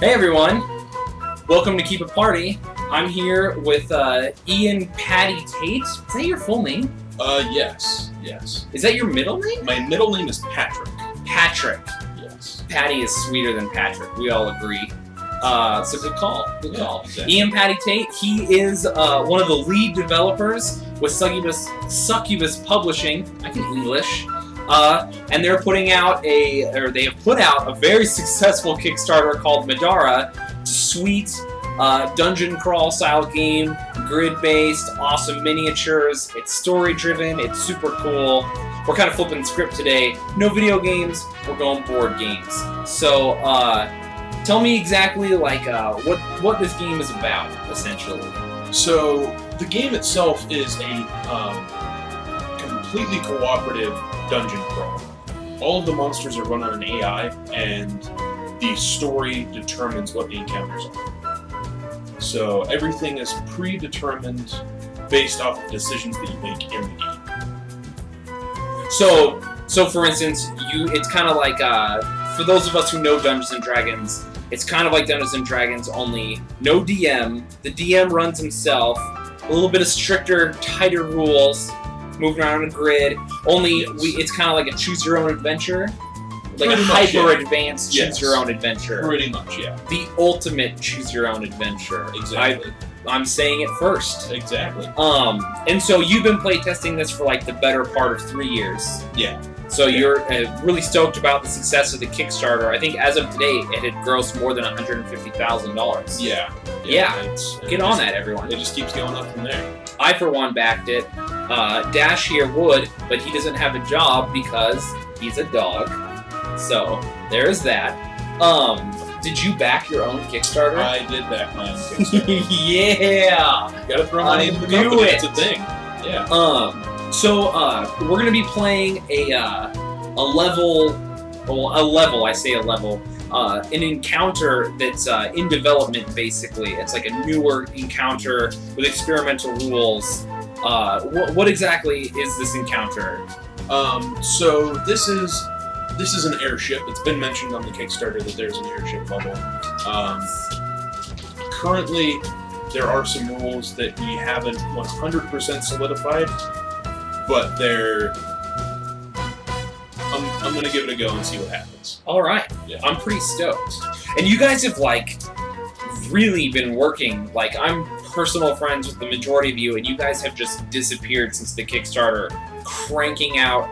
Hey everyone, welcome to Keep It Party. I'm here with Ian Paddy Tate. Is that your full name? Yes. Is that your middle name? My middle name is Patrick. Patrick. Yes. Patty is sweeter than Patrick. We all agree. So good call. Good call. Exactly. Ian Paddy Tate. He is one of the lead developers with Succubus Publishing. I can English. And they're putting out they have put out a very successful Kickstarter called Middara. Sweet dungeon crawl style game, grid-based, awesome miniatures. It's story-driven. It's super cool. We're kind of flipping the script today. No video games. We're going board games. So tell me exactly what this game is about, essentially. So the game itself is a completely cooperative dungeon crawl. All of the monsters are run on an AI, and the story determines what the encounters are. So everything is predetermined based off of decisions that you make in the game. So for instance, it's kind of like for those of us who know Dungeons and Dragons, it's kind of like Dungeons and Dragons, only no DM. The DM runs himself. A little bit of stricter, tighter rules. Moving around a grid. It's kind of like a choose your own adventure, like Pretty a much, hyper-advanced choose your own adventure. Pretty much, yeah. The ultimate choose your own adventure. Exactly. I'm saying it first. Exactly. And so you've been playtesting this for like the better part of 3 years. Yeah. So you're really stoked about the success of the Kickstarter. I think as of today, it had grossed more than $150,000. Yeah. Get on that, everyone. It just keeps going up from there. I, for one, backed it. Dash here would, but he doesn't have a job because he's a dog. So, there's that. Did you back your own Kickstarter? I did back my own Kickstarter. Yeah! Gotta throw money into the company. It's a thing. Yeah. So, we're gonna be playing an encounter that's in development, basically. It's like a newer encounter with experimental rules. What exactly is this encounter? So this is an airship. It's been mentioned on the Kickstarter that there's an airship level. Currently, there are some rules that we haven't 100% solidified, but I'm gonna give it a go and see what happens. All right, Yeah. I'm pretty stoked. And you guys have really been working. I'm personal friends with the majority of you, and you guys have just disappeared since the Kickstarter, cranking out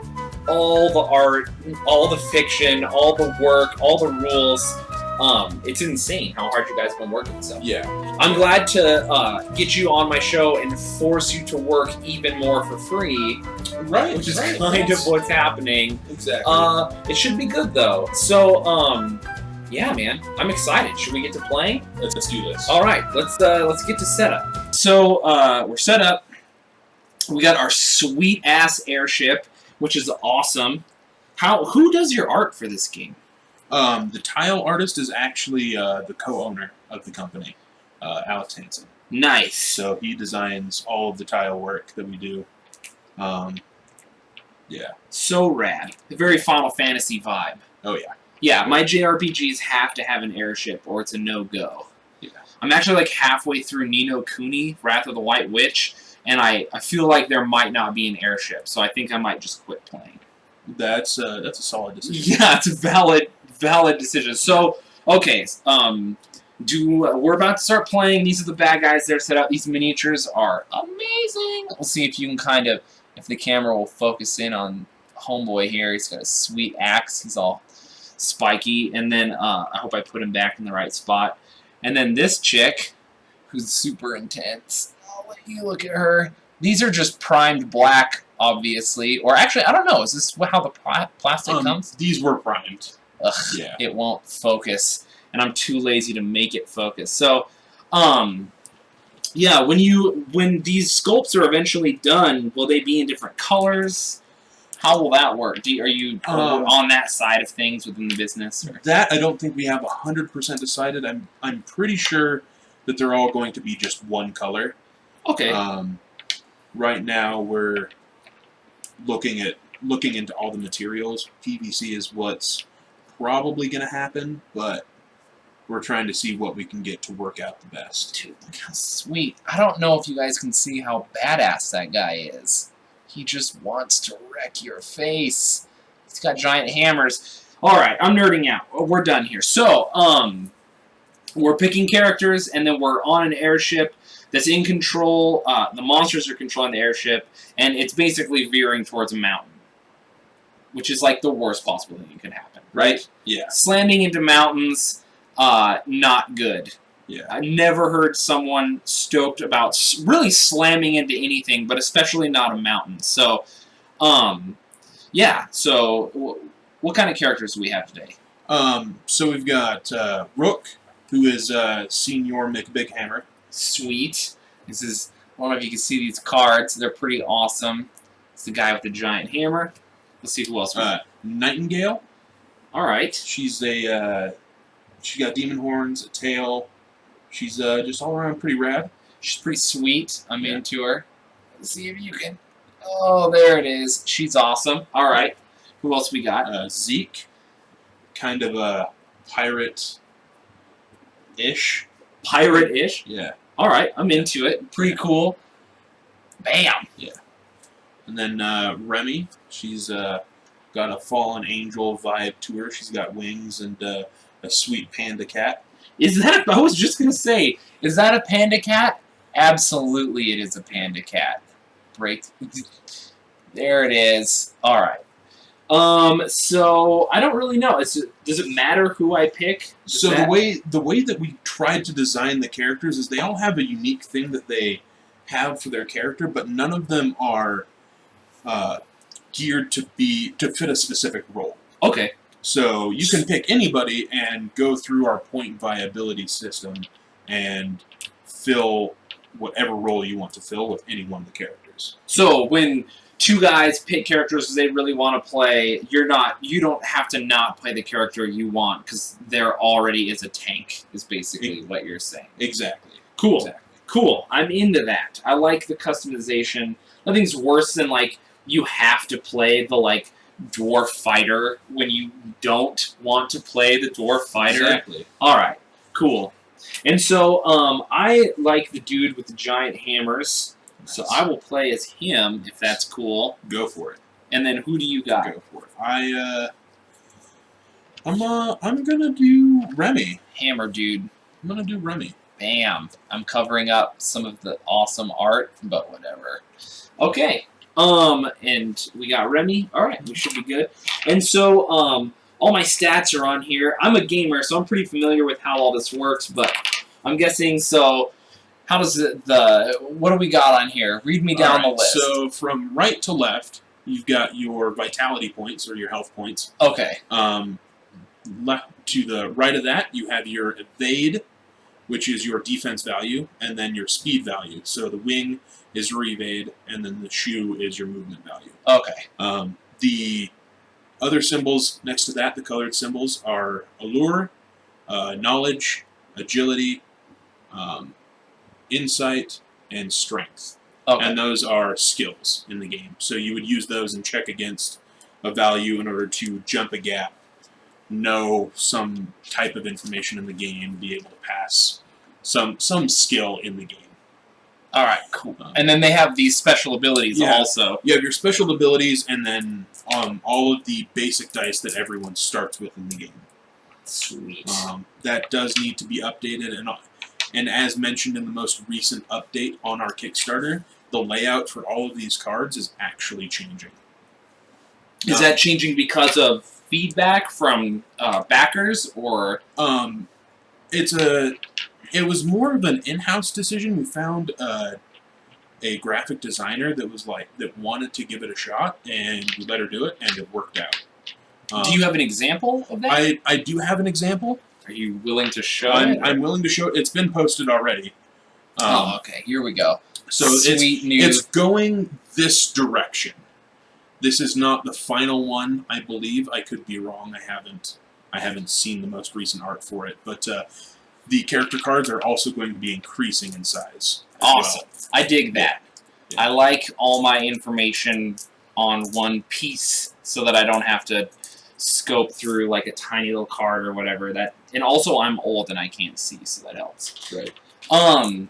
all the art, all the fiction, all the work, all the rules. It's insane how hard you guys have been working. So Yeah. I'm glad to get you on my show and force you to work even more for free. Right. Which is kind of what's happening. Exactly. It should be good though. So, yeah, man, I'm excited. Should we get to playing? Let's do this. All right, let's get to setup. So, we're set up. We got our sweet ass airship, which is awesome. Who does your art for this game? The tile artist is actually the co-owner of the company, Alex Hansen. Nice. So he designs all of the tile work that we do. Yeah. So rad. A very Final Fantasy vibe. Oh yeah. Yeah, my JRPGs have to have an airship or it's a no-go. Yeah. I'm actually halfway through Ni no Kuni, Wrath of the White Witch, and I feel like there might not be an airship, so I think I might just quit playing. That's a solid decision. Yeah, it's a valid decision. So, okay, we're about to start playing. These are the bad guys that are set up. These miniatures are amazing. We'll see if you can if the camera will focus in on homeboy here. He's got a sweet axe. He's all spiky. And then I hope I put him back in the right spot. And then this chick, who's super intense. I'll let you look at her. These are just primed black, obviously. Or actually, I don't know. Is this how the plastic comes? These were primed. Ugh, Yeah. It won't focus, and I'm too lazy to make it focus. So, yeah, when these sculpts are eventually done, will they be in different colors? How will that work? Are you on that side of things within the business? Or? That I don't think we have 100% decided. I'm pretty sure that they're all going to be just one color. Okay. Right now we're looking into all the materials. PVC is what's probably going to happen, but we're trying to see what we can get to work out the best. Dude, look how sweet. I don't know if you guys can see how badass that guy is. He just wants to wreck your face. He's got giant hammers. Alright, I'm nerding out. We're done here. So, we're picking characters, and then we're on an airship that's in control. The monsters are controlling the airship, and it's basically veering towards a mountain, which is like the worst possible thing that could happen, right? Yeah. Slamming into mountains, not good. Yeah. I've never heard someone stoked about really slamming into anything, but especially not a mountain. So, yeah. So, what kind of characters do we have today? So we've got Rook, who is Senior McBighammer. Sweet. This is, I don't know if you can see these cards. They're pretty awesome. It's the guy with the giant hammer. Let's see who else we got. Nightingale. All right. She's she got demon horns, a tail. She's just all around pretty rad. She's pretty sweet. I'm into her. Let's see if you can. Oh, there it is. She's awesome. All right. Who else we got? Zeke, kind of a pirate-ish. Pirate-ish? Yeah. All right. I'm into it. Pretty cool. Bam. Yeah. And then Remy, she's got a fallen angel vibe to her. She's got wings and a sweet panda cat. Is that, I was just going to say, is that a panda cat? Absolutely it is a panda cat. Break. There it is. All right. So I don't really know. Does it matter who I pick? So the way that we tried to design the characters is they all have a unique thing that they have for their character, but none of them are geared to fit a specific role. Okay. So you can pick anybody and go through our point viability system and fill whatever role you want to fill with any one of the characters. So when two guys pick characters they really want to play, you don't have to not play the character you want because there already is a tank, is basically what you're saying. Exactly. Cool. Exactly. Cool. I'm into that. I like the customization. Nothing's worse than, like, you have to play the, like, dwarf fighter when you don't want to play the dwarf fighter. Exactly. Alright. Cool. And so, I like the dude with the giant hammers. So I will play as him, if that's cool. Go for it. And then who do you got? Go for it. I'm gonna do Remy. Hammer dude. I'm gonna do Remy. Bam. I'm covering up some of the awesome art, but whatever. Okay. And we got Remy. Alright, we should be good. And so, all my stats are on here. I'm a gamer, so I'm pretty familiar with how all this works, but I'm guessing, so how does what do we got on here? Read me down the list. So from right to left, you've got your vitality points, or your health points. Okay. Left to the right of that, you have your evade, which is your defense value, and then your speed value. So the wing is your evade, and then the shoe is your movement value. Okay. The other symbols next to that, the colored symbols, are allure, knowledge, agility, insight, and strength. Okay. And those are skills in the game. So you would use those and check against a value in order to jump a gap, know some type of information in the game, be able to pass some skill in the game. Alright, cool. And then they have these special abilities also. You have your special abilities, and then all of the basic dice that everyone starts with in the game. Sweet. That does need to be updated, and as mentioned in the most recent update on our Kickstarter, the layout for all of these cards is actually changing. Is that changing because of feedback from backers, or? It was more of an in-house decision. We found a graphic designer that wanted to give it a shot, and we let her do it, and it worked out. Do you have an example of that? I do have an example. Are you willing to show it? I'm willing to show it. It's been posted already. Okay. Here we go. So Sweet news. It's going this direction. This is not the final one, I believe. I could be wrong. I haven't seen the most recent art for it, but the character cards are also going to be increasing in size. Awesome. Well. I dig that. Yeah. I like all my information on one piece so that I don't have to scope through like a tiny little card or whatever. That And also, I'm old and I can't see, so that helps. Right.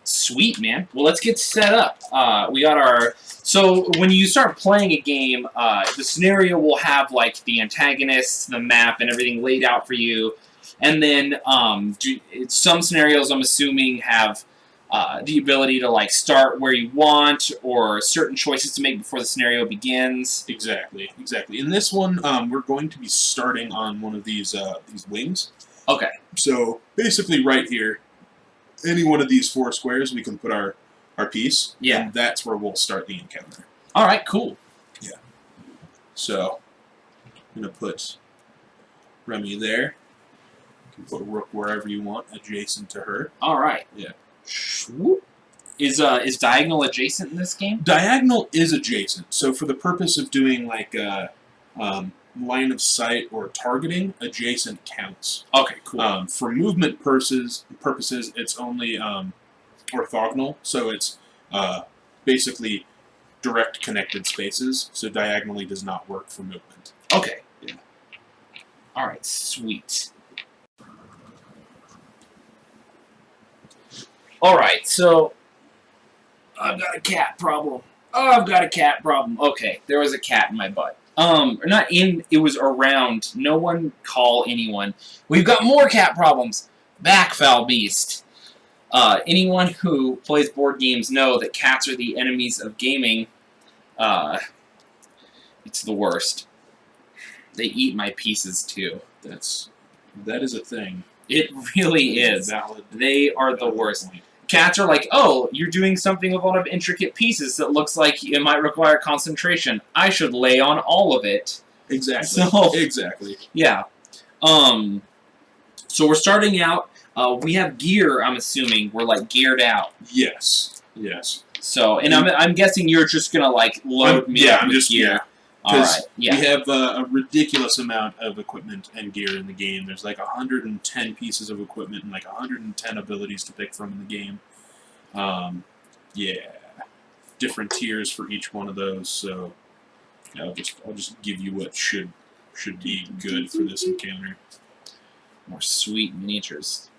Sweet, man. Well, let's get set up. We got our... So, when you start playing a game, the scenario will have, like, the antagonists, the map, and everything laid out for you. And then, some scenarios, I'm assuming, have the ability to, like, start where you want, or certain choices to make before the scenario begins. Exactly. In this one, we're going to be starting on one of these wings. Okay. So, basically right here, any one of these 4 squares, we can put our piece. Yeah. And that's where we'll start the encounter. Alright, cool. Yeah. So, I'm going to put Remy there. You can put Rook wherever you want, adjacent to her. Alright. Yeah. Swoop. Is diagonal adjacent in this game? Diagonal is adjacent. So for the purpose of doing like line of sight or targeting, adjacent counts. Okay, cool. For movement purposes, it's only orthogonal. So it's basically direct connected spaces. So diagonally does not work for movement. Okay. Yeah. All right, sweet. All right, so I've got a cat problem. Oh, I've got a cat problem. Okay, there was a cat in my butt. Not in, it was around. No one call anyone. We've got more cat problems. Back, foul beast. Anyone who plays board games know that cats are the enemies of gaming. It's the worst. They eat my pieces, too. That is a thing. It really is. Valid. They are the worst. Point. Cats are like, oh, you're doing something with a lot of intricate pieces that looks like it might require concentration. I should lay on all of it. Exactly. So, exactly. Yeah. So we're starting out. We have gear, I'm assuming. We're, like, geared out. Yes. Yes. So, and I'm guessing you're just going to, like, load me up with gear. Yeah. Alright, yeah. We have a ridiculous amount of equipment and gear in the game. There's like 110 pieces of equipment and like 110 abilities to pick from in the game. Yeah, different tiers for each one of those. So yeah, I'll just give you what should be good for this encounter. More sweet miniatures.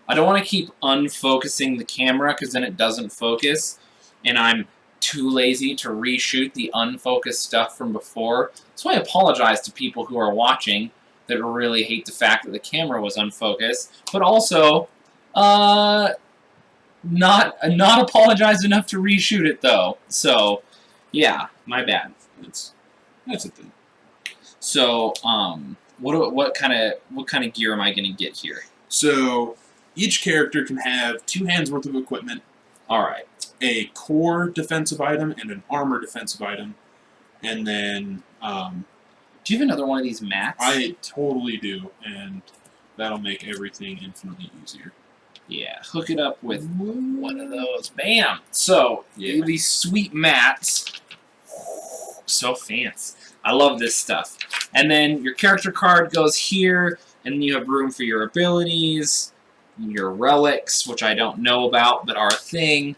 I don't want to keep unfocusing the camera because then it doesn't focus, and I'm too lazy to reshoot the unfocused stuff from before. So I apologize to people who are watching that really hate the fact that the camera was unfocused, but also not apologize enough to reshoot it though. So yeah, my bad. That's a thing. So what kind of gear am I going to get here? So each character can have 2 hands worth of equipment. All right. A core defensive item and an armor defensive item, and then do you have another one of these mats? I totally do, and that'll make everything infinitely easier. Yeah, hook it up with one of those. Bam! So, Yeah. these sweet mats. So fancy. I love this stuff. And then your character card goes here, and you have room for your abilities, your relics, which I don't know about, but are a thing.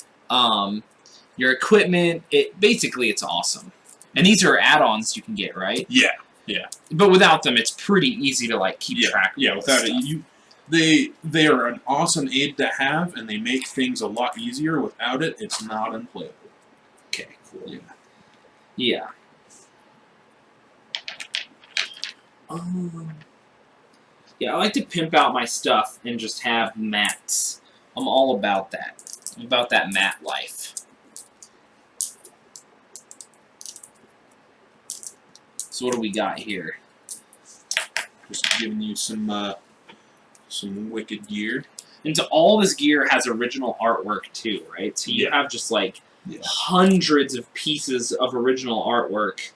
Your equipment, basically it's awesome. And these are add-ons you can get, right? Yeah, yeah. But without them, it's pretty easy to like keep track of. Yeah, without it, they are an awesome aid to have, and they make things a lot easier. Without it, it's not unplayable. Okay, cool. Yeah. Yeah. Yeah, I like to pimp out my stuff and just have mats. I'm all about that. I'm about that mat life. So what do we got here? Just giving you some wicked gear. And so all this gear has original artwork too, right? So you have just like hundreds of pieces of original artwork.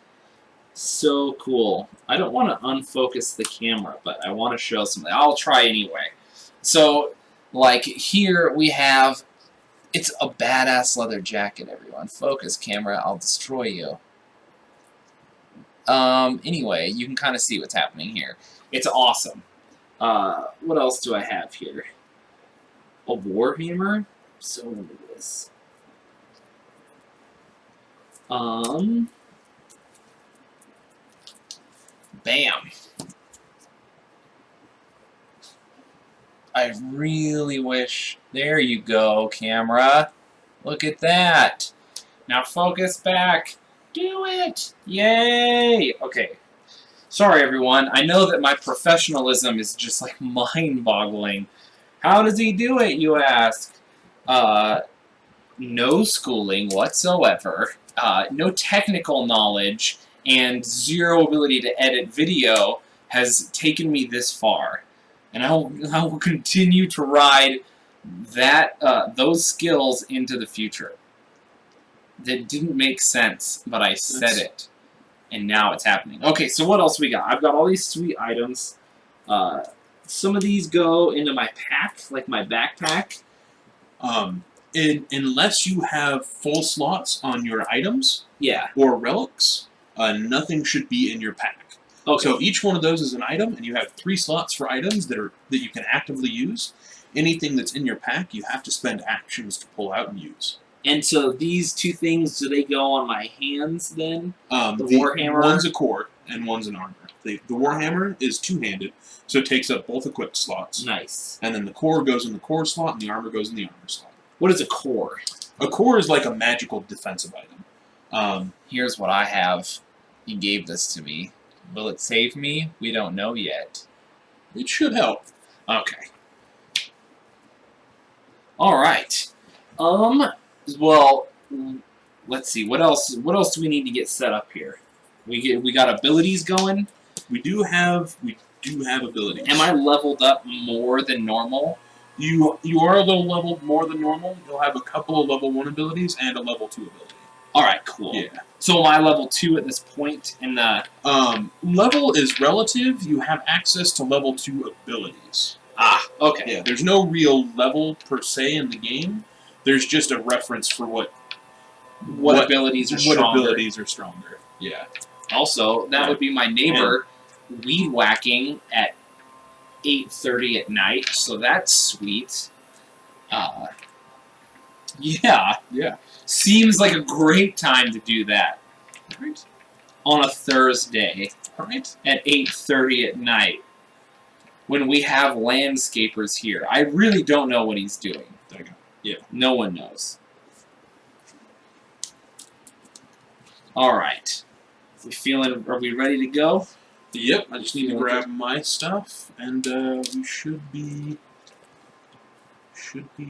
So cool. I don't want to unfocus the camera, but I want to show something. I'll try anyway. So, like, here we have... It's a badass leather jacket, everyone. Focus, camera. I'll destroy you. Anyway, you can kind of see what's happening here. It's awesome. What else do I have here? A warhammer? So into this. Bam. I really wish... There you go, camera. Look at that. Now focus back. Do it! Yay! Okay. Sorry, everyone. I know that my professionalism is just, like, mind-boggling. How does he do it, you ask? No schooling whatsoever, no technical knowledge, and zero ability to edit video has taken me this far. And I will continue to ride those skills into the future. That didn't make sense, but I said it. And now it's happening. Okay, so what else we got? I've got all these sweet items. Some of these go into my pack, like my backpack. Unless you have full slots on your items Yeah. or relics, nothing should be in your pack. Okay. So each one of those is an item, and you have 3 slots for items that you can actively use. Anything that's in your pack, you have to spend actions to pull out and use. And so these 2 things, do they go on my hands then? The Warhammer? One's a core, and one's an armor. The Warhammer is 2-handed, so it takes up both equipped slots. Nice. And then the core goes in the core slot, and the armor goes in the armor slot. What is a core? A core is like a magical defensive item. Here's what I have. He gave this to me. Will it save me? We don't know yet. It should help. Okay. Alright. Well, let's see. What else do we need to get set up here? We got abilities going? We do have abilities. Am I leveled up more than normal? You are a little leveled more than normal. You'll have a couple of level 1 abilities and a level 2 ability. Alright, cool. Yeah. So am I level 2 at this point in the... Level is relative. You have access to level 2 abilities. Ah, okay. Yeah, there's no real level per se in the game. There's just a reference for what abilities are stronger. What abilities are stronger. Yeah. Also, that would be my neighbor weed whacking at 8:30 at night, so that's sweet. Yeah. Yeah. Seems like a great time to do that. Right. On a Thursday. Right. At 8:30 at night. When we have landscapers here. I really don't know what he's doing. There you go. Yeah. No one knows. Alright. Are we ready to go? Yep, I just need to grab my stuff, and we should be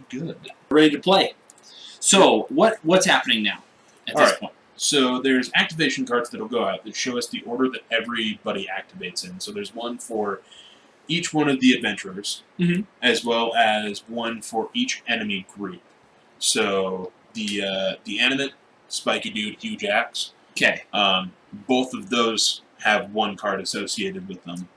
good. Ready to play. So, what's happening now at this point? So there's activation cards that'll go out that show us the order that everybody activates in. So there's one for each one of the adventurers, as well as one for each enemy group. So the animate, spiky dude, huge axe. Okay. Both of those have one card associated with them.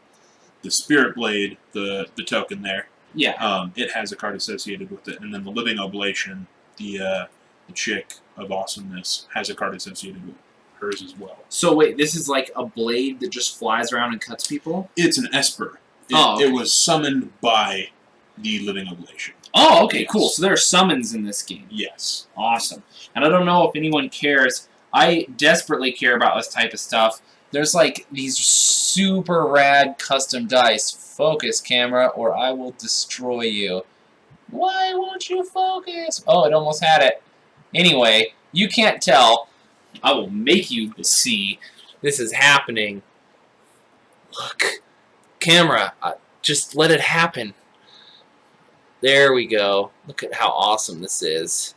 The Spirit Blade, the token there, it has a card associated with it, and then the Living Oblation, the chick of awesomeness, has a card associated with hers as well. So wait, this is like a blade that just flies around and cuts people? It's an Esper. It was summoned by the Living Oblation. Oh, okay, cool. So there are summons in this game. Yes. Awesome. And I don't know if anyone cares. I desperately care about this type of stuff. There's like these super rad custom dice. Focus, camera, or I will destroy you. Why won't you focus? Oh, it almost had it. Anyway, you can't tell. I will make you see this is happening. Look. Camera, just let it happen. There we go. Look at how awesome this is.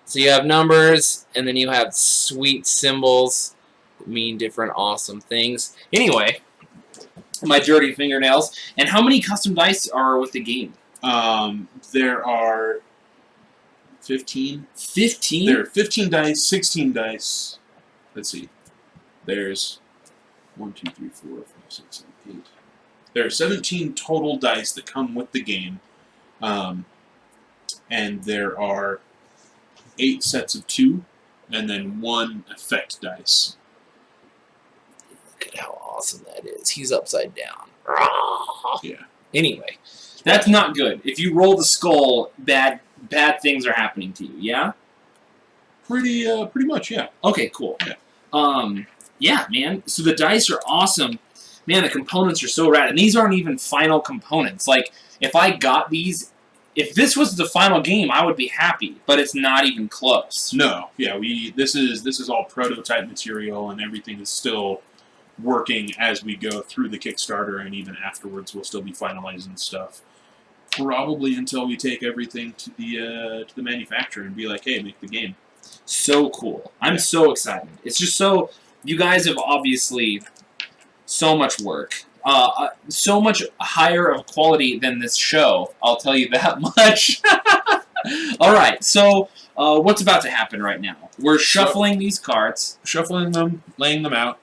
So you have numbers, and then you have sweet symbols that mean different awesome things. Anyway, my dirty fingernails. And how many custom dice are with the game? There are 15. 15? There are 15 dice, 16 dice. Let's see. There's 1, 2, 3, 4, 5, 6, 7, 8. There are 17 total dice that come with the game. And there are 8 sets of 2, and then 1 effect dice. Look at how awesome that is. He's upside down. Yeah. Anyway, that's not good. If you roll the skull, bad things are happening to you, yeah? Pretty much, yeah. Okay, cool. Yeah. Yeah, man. So the dice are awesome. Man, the components are so rad. And these aren't even final components. Like, if I got these, if this was the final game, I would be happy. But it's not even close. No, yeah, this is all prototype material, and everything is still working as we go through the Kickstarter, and even afterwards, we'll still be finalizing stuff. Probably until we take everything to the manufacturer and be like, hey, make the game. So cool. I'm so excited. It's just so... You guys have obviously so much work. So much higher of quality than this show. I'll tell you that much. Alright, so what's about to happen right now? We're shuffling these cards. Shuffling them, laying them out.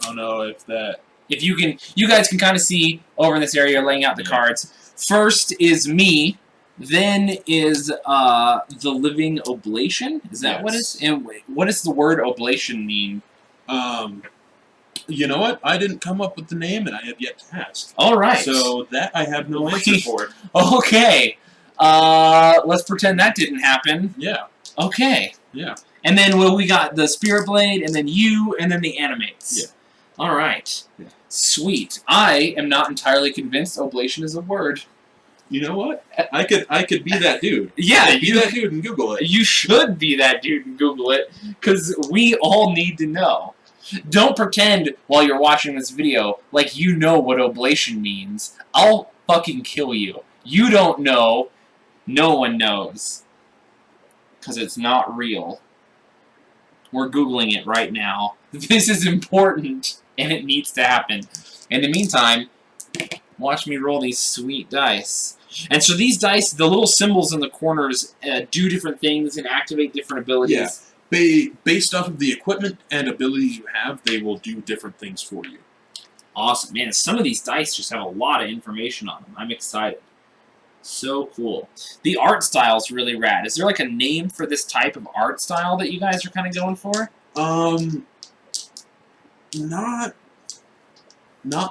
I don't know if that... If you guys can kind of see over in this area laying out the cards. First is me. Then is the Living Oblation. Is that what is? And what does the word oblation mean? You know what? I didn't come up with the name, and I have yet to ask. All right. So that I have no answer for. Okay. Let's pretend that didn't happen. Yeah. Okay. Yeah. And then we got the Spirit Blade, and then you, and then the Animates. Yeah. All right. Yeah. Sweet. I am not entirely convinced oblation is a word. You know what? I could be that dude. Yeah, be that dude and Google it. You should be that dude and Google it, because we all need to know. Don't pretend while you're watching this video like you know what oblation means. I'll fucking kill you. You don't know. No one knows. Because it's not real. We're Googling it right now. This is important, and it needs to happen. In the meantime, watch me roll these sweet dice. And so these dice, the little symbols in the corners, do different things and activate different abilities. Yeah. Based off of the equipment and abilities you have, they will do different things for you. Awesome. Man, some of these dice just have a lot of information on them. I'm excited. So cool. The art style is really rad. Is there like a name for this type of art style that you guys are kind of going for? Not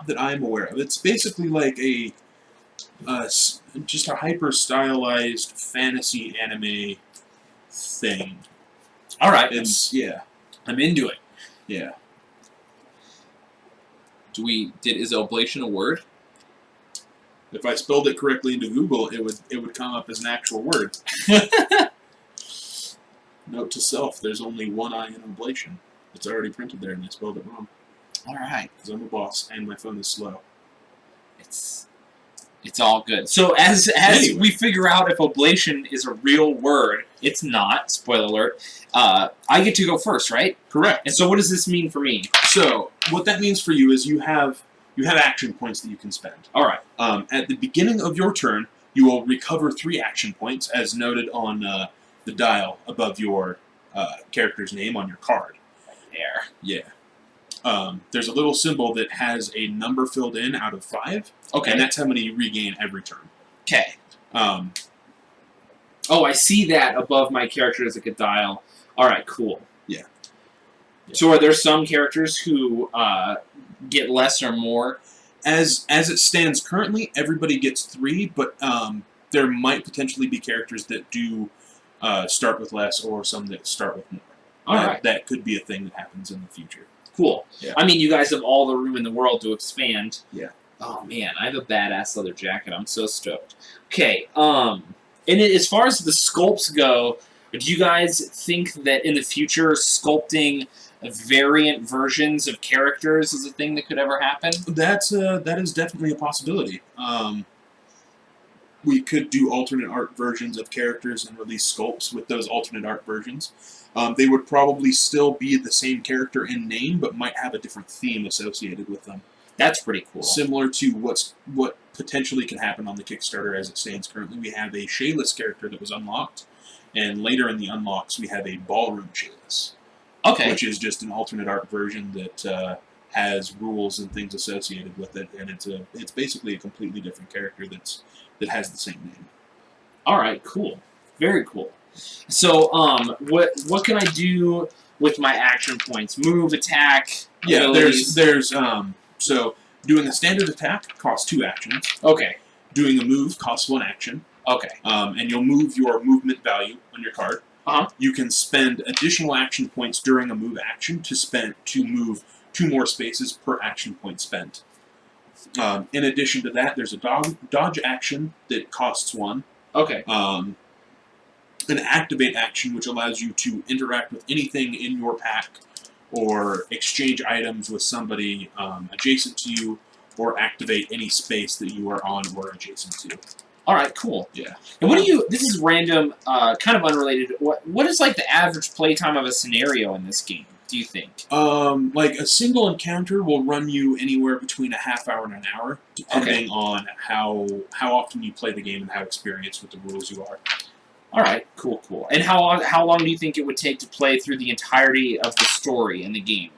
that I'm aware of. It's basically like just a hyper-stylized fantasy anime thing. All right. Yeah. I'm into it. Yeah. Is oblation a word? If I spelled it correctly into Google, it would come up as an actual word. Note to self: there's only one I in oblation. It's already printed there, and I spelled it wrong. All right. Because I'm a boss, and my phone is slow. It's all good. So as Anyway. we figure out if oblation is a real word, it's not. Spoiler alert. I get to go first, right? Correct. And so what does this mean for me? So what that means for you is you have action points that you can spend. All right. At the beginning of your turn, you will recover 3 action points, as noted on the dial above your character's name on your card. There. Yeah. There's a little symbol that has a number filled in out of 5. Okay. And that's how many you regain every turn. Okay. Oh, I see that above my character as like a dial. All right, cool. Yeah. So are there some characters who get less or more? As it stands currently, everybody gets 3, but there might potentially be characters that do start with less, or some that start with more. All right. That could be a thing that happens in the future. Cool. Yeah. I mean, you guys have all the room in the world to expand. Yeah. Oh man, I have a badass leather jacket. I'm so stoked. Okay. And as far as the sculpts go, do you guys think that in the future sculpting variant versions of characters is a thing that could ever happen? That is definitely a possibility. We could do alternate art versions of characters and release sculpts with those alternate art versions. They would probably still be the same character in name, but might have a different theme associated with them. That's pretty cool. Similar to what potentially can happen on the Kickstarter as it stands currently. We have a Shayless character that was unlocked, and later in the unlocks we have a Ballroom Shayless. Okay. Which is just an alternate art version that has rules and things associated with it, and it's basically a completely different character that has the same name. All right, cool. Very cool. So, what can I do with my action points? Move, attack, Yeah, abilities? there's so doing a standard attack costs 2 actions. Okay. Doing a move costs 1 action. Okay. And you'll move your movement value on your card. Uh-huh. You can spend additional action points during a move action to move 2 more spaces per action point spent. In addition to that, there's a dodge action that costs 1. Okay. An activate action, which allows you to interact with anything in your pack or exchange items with somebody adjacent to you, or activate any space that you are on or adjacent to. All right, cool. Yeah. And what do you? This is random, kind of unrelated. What is like the average playtime of a scenario in this game? Do you think? Like a single encounter will run you anywhere between a half hour and an hour, depending on how often you play the game and how experienced with the rules you are. All right, cool. And how long do you think it would take to play through the entirety of the story in the game?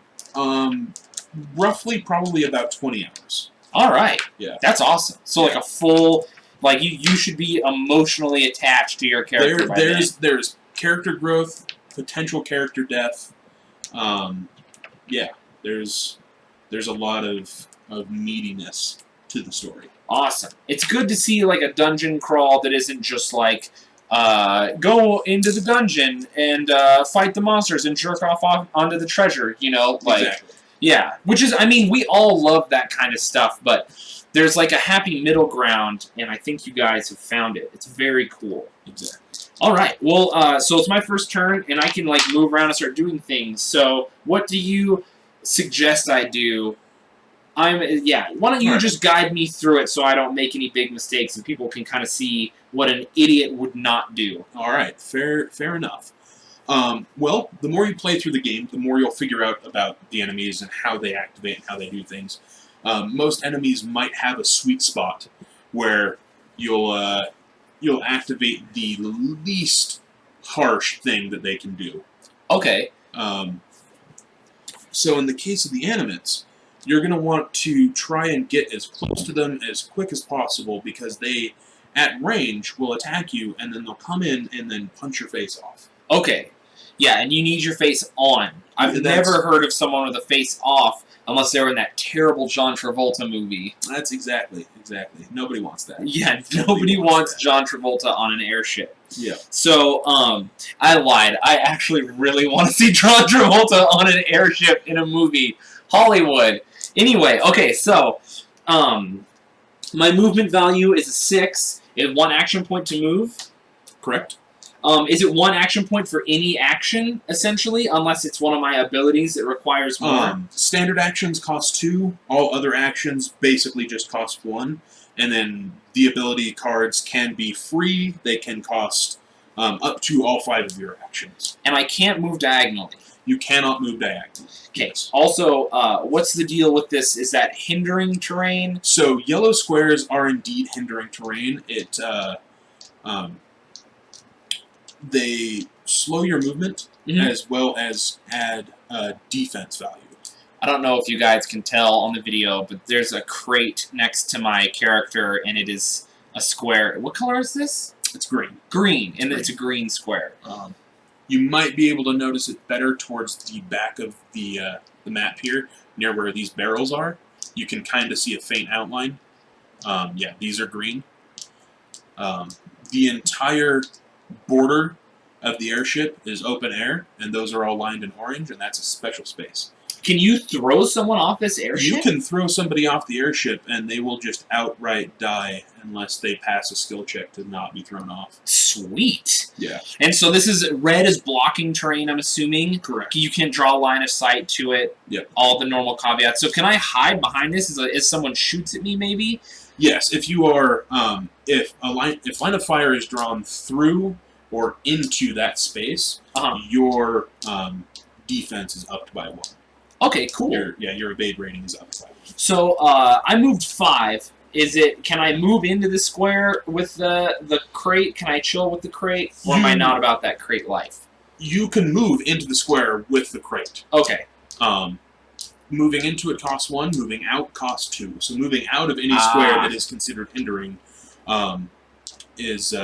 Roughly, probably about 20 hours. All right. Yeah. That's awesome. So like a full, like you should be emotionally attached to your character. There's character growth, potential character death. Yeah. There's a lot of meatiness to the story. Awesome. It's good to see like a dungeon crawl that isn't just like go into the dungeon and fight the monsters and jerk off onto the treasure. You know, like. Exactly. Yeah, which is, I mean, we all love that kind of stuff, but there's like a happy middle ground, and I think you guys have found it. It's very cool. Exactly. All right, well, so it's my first turn, and I can like move around and start doing things. So, what do you suggest I do? Why don't you just guide me through it so I don't make any big mistakes, and people can kind of see what an idiot would not do. All right, fair enough. Well, the more you play through the game, the more you'll figure out about the enemies and how they activate and how they do things. Most enemies might have a sweet spot where you'll activate the least harsh thing that they can do. Okay. So in the case of the animates, you're going to want to try and get as close to them as quick as possible, because they, at range, will attack you, and then they'll come in and then punch your face off. Okay. Yeah, and you need your face on. I've never heard of someone with a face off unless they were in that terrible John Travolta movie. That's exactly. Nobody wants that. Yeah, nobody wants John Travolta on an airship. Yeah. So, I lied. I actually really want to see John Travolta on an airship in a movie. Hollywood. Anyway, okay, so, my movement value is a 6. It has 1 action point to move. Correct. Is it 1 action point for any action, essentially, unless it's one of my abilities that requires more? Standard actions cost 2. All other actions basically just cost 1. And then the ability cards can be free. They can cost up to all 5 of your actions. And I can't move diagonally. You cannot move diagonally. Okay. Yes. Also, what's the deal with this? Is that hindering terrain? So yellow squares are indeed hindering terrain. They slow your movement, as well as add defense value. I don't know if you guys can tell on the video, but there's a crate next to my character, and it is a square. What color is this? It's green. Green, and it's a green square. You might be able to notice it better towards the back of the map here, near where these barrels are. You can kind of see a faint outline. Yeah, these are green. The entire border of the airship is open air, and those are all lined in orange, and that's a special space. Can you throw someone off this airship? You can throw somebody off the airship, and they will just outright die unless they pass a skill check to not be thrown off. Sweet. Yeah. And so this is red is blocking terrain, I'm assuming? Correct. You can't draw a line of sight to it. Yep. All the normal caveats. So can I hide behind this as someone shoots at me, maybe? Yes. If you are, if line of fire is drawn through or into that space, your defense is upped by 1. Okay, cool. Your evade rating is up by 1. So I moved 5. Can I move into the square with the crate? Can I chill with the crate? Or am I not about that crate life? You can move into the square with the crate. Okay. Moving into it costs 1, moving out costs 2. So moving out of any square that is considered hindering is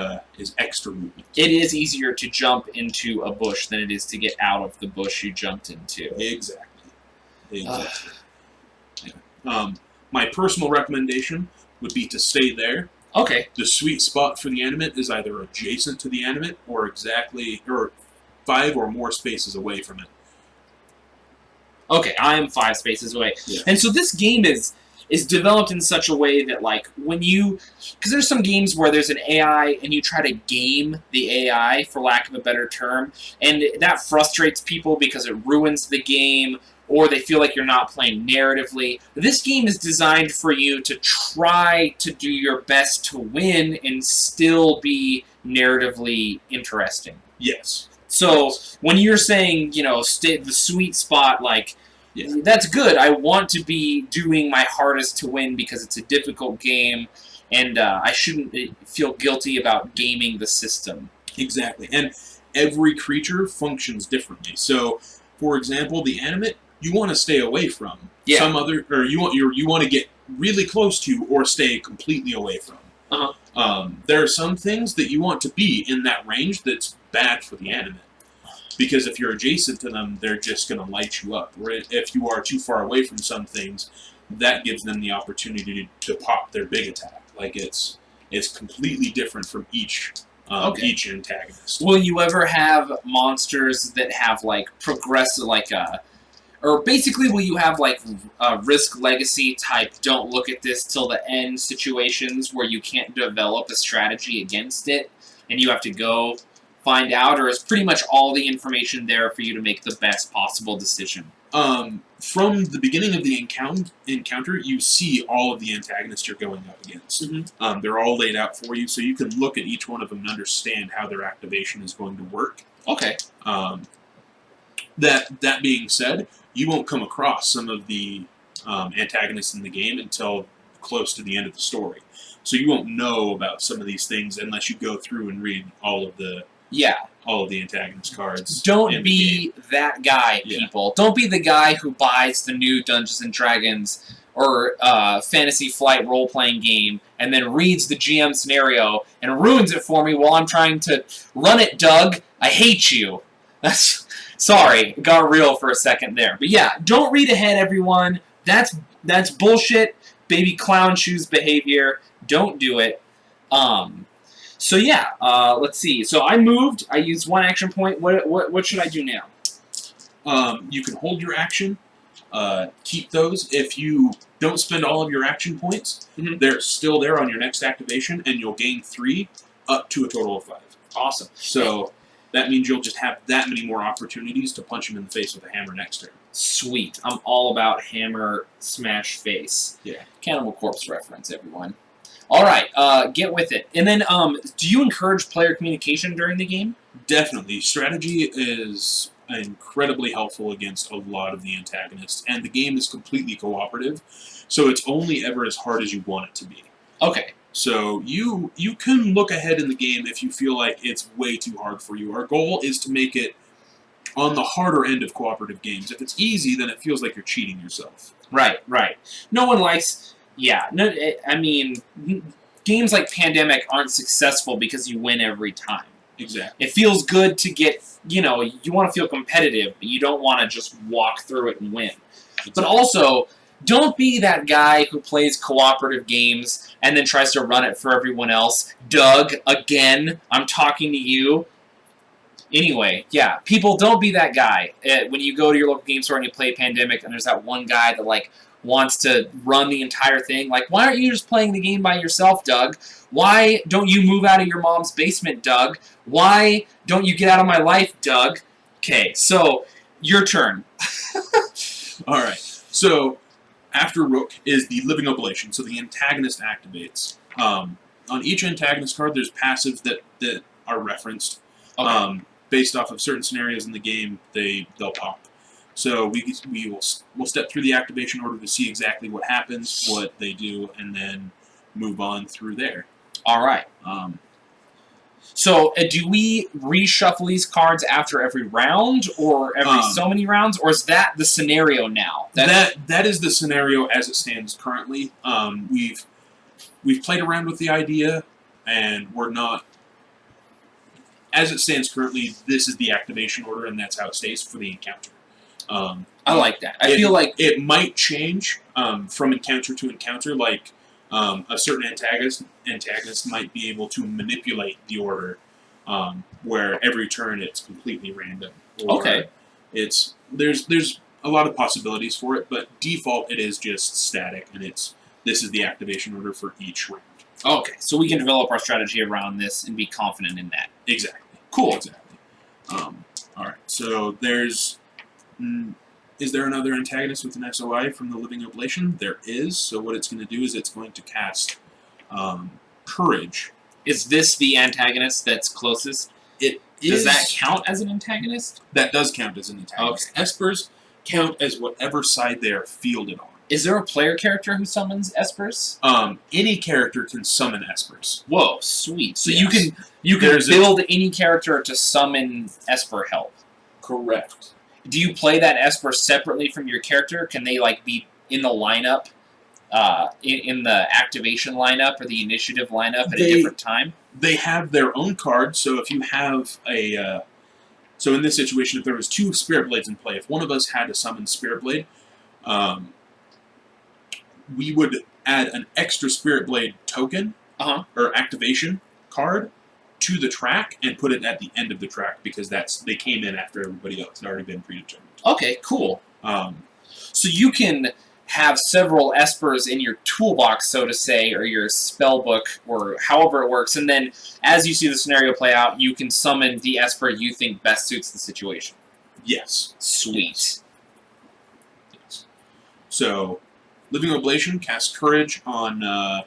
extra movement. It is easier to jump into a bush than it is to get out of the bush you jumped into. Exactly. My personal recommendation would be to stay there. Okay. The sweet spot for the animate is either adjacent to the animate or 5 or more spaces away from it. Okay, I am 5 spaces away. Yeah. And so this game is is developed in such a way that, like, when you... Because there's some games where there's an AI and you try to game the AI, for lack of a better term, and that frustrates people because it ruins the game, or they feel like you're not playing narratively. This game is designed for you to try to do your best to win and still be narratively interesting. Yes. So when you're saying, you know, stay the sweet spot, like, Yeah. that's good. I want to be doing my hardest to win because it's a difficult game, and I shouldn't feel guilty about gaming the system. Exactly. And every creature functions differently. So, for example, the animate, you want to stay away from. Yeah. Some other, or you want to get really close to or stay completely away from. There are some things that you want to be in that range that's bad for the animate. Because if you're adjacent to them, they're just going to light you up. Or if you are too far away from some things, that gives them the opportunity to pop their big attack. Like, it's completely different from each antagonist. Will you ever have monsters that have, like, progressive, like, or basically will you have, like, risk legacy type, don't look at this till the end situations where you can't develop a strategy against it, and you have to go find out, or is pretty much all the information there for you to make the best possible decision? From the beginning of the encounter, you see all of the antagonists you're going up against. Mm-hmm. They're all laid out for you, so you can look at each one of them and understand how their activation is going to work. Okay. That being said, you won't come across some of the antagonists in the game until close to the end of the story. So you won't know about some of these things unless you go through and read all of the antagonist cards. Don't be that guy, people. Don't be the guy who buys the new Dungeons & Dragons or Fantasy Flight role-playing game and then reads the GM scenario and ruins it for me while I'm trying to run it, Doug. I hate you. Sorry, got real for a second there. But yeah, don't read ahead, everyone. That's bullshit. Baby clown shoes behavior. Don't do it. So yeah, let's see. So I moved. I used one action point. What should I do now? You can hold your action. Keep those. If you don't spend all of your action points, they're still there on your next activation, and you'll gain 3 up to a total of 5. Awesome. So that means you'll just have that many more opportunities to punch him in the face with a hammer next turn. Sweet. I'm all about hammer smash face. Yeah. Cannibal Corpse reference, everyone. All right, get with it. And then, do you encourage player communication during the game? Definitely. Strategy is incredibly helpful against a lot of the antagonists, and the game is completely cooperative, so it's only ever as hard as you want it to be. Okay. So you can look ahead in the game if you feel like it's way too hard for you. Our goal is to make it on the harder end of cooperative games. If it's easy, then it feels like you're cheating yourself. Right. No one likes... Yeah, no, I mean, games like Pandemic aren't successful because you win every time. Exactly. It feels good to get, you want to feel competitive, but you don't want to just walk through it and win. Exactly. But also, don't be that guy who plays cooperative games and then tries to run it for everyone else. Doug, again, I'm talking to you. Anyway, yeah, people, don't be that guy. When you go to your local game store and you play Pandemic and there's that one guy that, like, wants to run the entire thing. Like, why aren't you just playing the game by yourself, Doug? Why don't you move out of your mom's basement, Doug? Why don't you get out of my life, Doug? Okay, so, your turn. Alright, so, after Rook is the Living Oblation, so the antagonist activates. On each antagonist card, there's passives that are referenced. Okay. Based off of certain scenarios in the game, they'll pop. So we'll step through the activation order to see exactly what happens, what they do, and then move on through there. All right. So do we reshuffle these cards after every round, or every so many rounds, or is that the scenario now? That is the scenario as it stands currently. We've played around with the idea, and we're not. As it stands currently, this is the activation order, and that's how it stays for the encounter. I like that. I feel like it might change from encounter to encounter. Like a certain antagonist might be able to manipulate the order, where every turn it's completely random. Or okay. There's a lot of possibilities for it, but default it is just static, and it's this is the activation order for each round. Okay, so we can develop our strategy around this and be confident in that. Exactly. Cool. Exactly. All right. So there's. Is there another antagonist with an SOI from the Living Oblation? There is. So what it's going to do is it's going to cast Courage. Is this the antagonist that's closest? Does that count as an antagonist? That does count as an antagonist. Okay. Espers count as whatever side they are fielded on. Is there a player character who summons Espers? Any character can summon Espers. Whoa, sweet. So Yes. you can build any character to summon Esper help. Correct. Do you play that Esper separately from your character? Can they like be in the lineup, in the activation lineup or the initiative lineup at a different time? They have their own card. So if you have a, so in this situation, if there was 2 Spirit Blades in play, if one of us had to summon Spirit Blade, we would add an extra Spirit Blade token or activation card to the track and put it at the end of the track because they came in after everybody else had already been predetermined. Okay, cool. So you can have several Espers in your toolbox, so to say, or your spell book, or however it works, and then as you see the scenario play out, you can summon the Esper you think best suits the situation. Yes. Sweet. Yes. So, Living Oblation casts Courage on.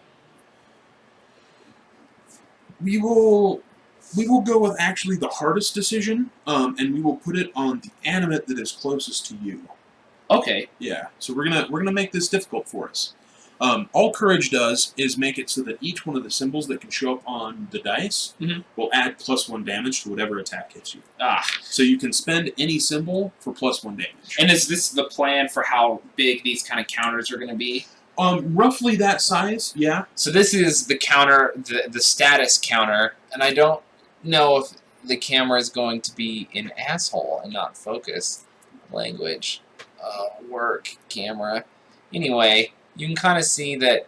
We will go with actually the hardest decision, and we will put it on the animate that is closest to you. Okay. Yeah. So we're gonna make this difficult for us. All Courage does is make it so that each one of the symbols that can show up on the dice will add +1 damage to whatever attack hits you. So you can spend any symbol for +1 damage. And is this the plan for how big these kind of counters are going to be? Roughly that size, yeah. So this is the counter, the status counter, and I don't know if the camera is going to be in asshole and not focus. Language. Work. Camera. Anyway, you can kind of see that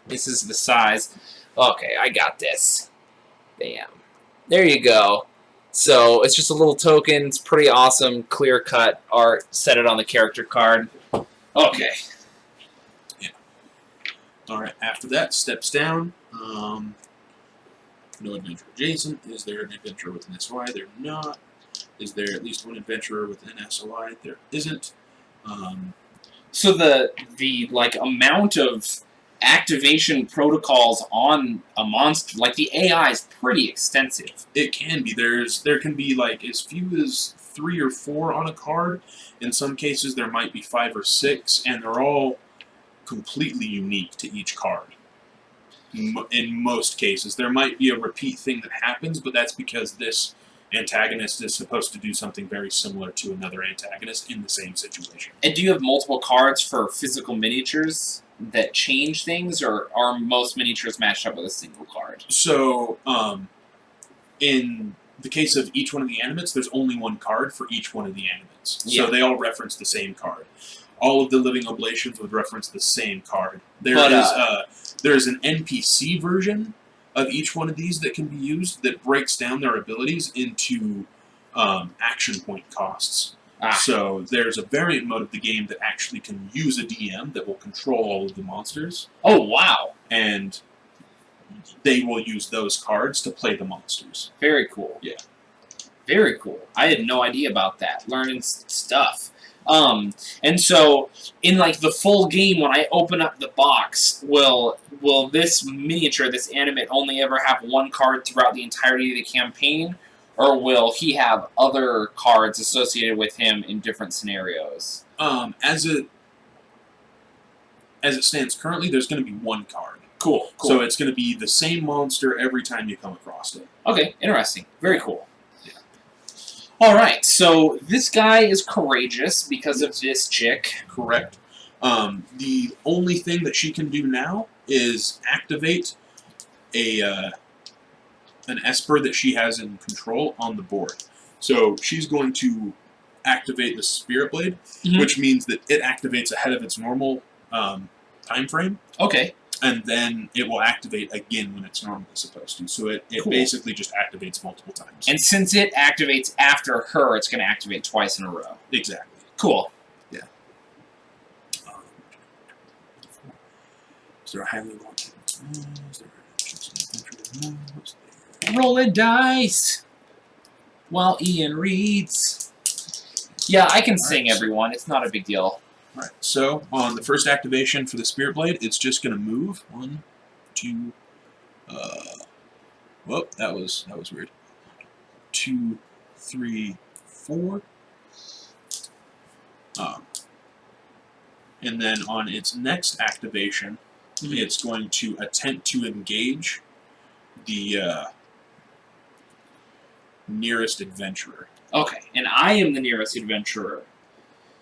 this is the size. Okay, I got this. Bam. There you go. So it's just a little token. It's pretty awesome, clear-cut art. Set it on the character card. Okay. Alright, after that, steps down. No adventure adjacent. Is there an adventurer with an SOI? There not. Is there at least one adventurer with an SOI? There isn't. So the like amount of activation protocols on a monster, like the AI, is pretty extensive. It can be. There can be like as few as 3 or 4 on a card. In some cases, there might be 5 or 6, and they're all completely unique to each card. In most cases, there might be a repeat thing that happens, but that's because this antagonist is supposed to do something very similar to another antagonist in the same situation. And do you have multiple cards for physical miniatures that change things, or are most miniatures matched up with a single card? So, in the case of each one of the animates, there's only one card for each one of the animates. Yeah. So they all reference the same card. All of the Living Oblations would reference the same card. There's an NPC version of each one of these that can be used that breaks down their abilities into action point costs. So there's a variant mode of the game that actually can use a DM that will control all of the monsters. Oh, wow. And they will use those cards to play the monsters. Very cool. Yeah. Very cool. I had no idea about that. Learning stuff. And so, in like the full game, when I open up the box, will this miniature, this animate, only ever have one card throughout the entirety of the campaign? Or will he have other cards associated with him in different scenarios? As it stands currently, there's going to be one card. Cool. So it's going to be the same monster every time you come across it. Okay, interesting. Very cool. Alright, so this guy is courageous because of this chick. Correct. The only thing that she can do now is activate an Esper that she has in control on the board. So she's going to activate the Spirit Blade, which means that it activates ahead of its normal time frame. Okay. And then it will activate again when it's normally supposed to. So it Cool. basically just activates multiple times. And since it activates after her, it's going to activate twice in a row. Exactly. Cool. Yeah. Is there a highly wanted? Is there Rolling dice while Ian reads. Yeah, I can sing, everyone. It's not a big deal. Alright, so on the first activation for the Spirit Blade, it's just going to move. 1, 2, whoop, that was weird. 2, 3, 4. And then on its next activation, it's going to attempt to engage the nearest adventurer. Okay, and I am the nearest adventurer.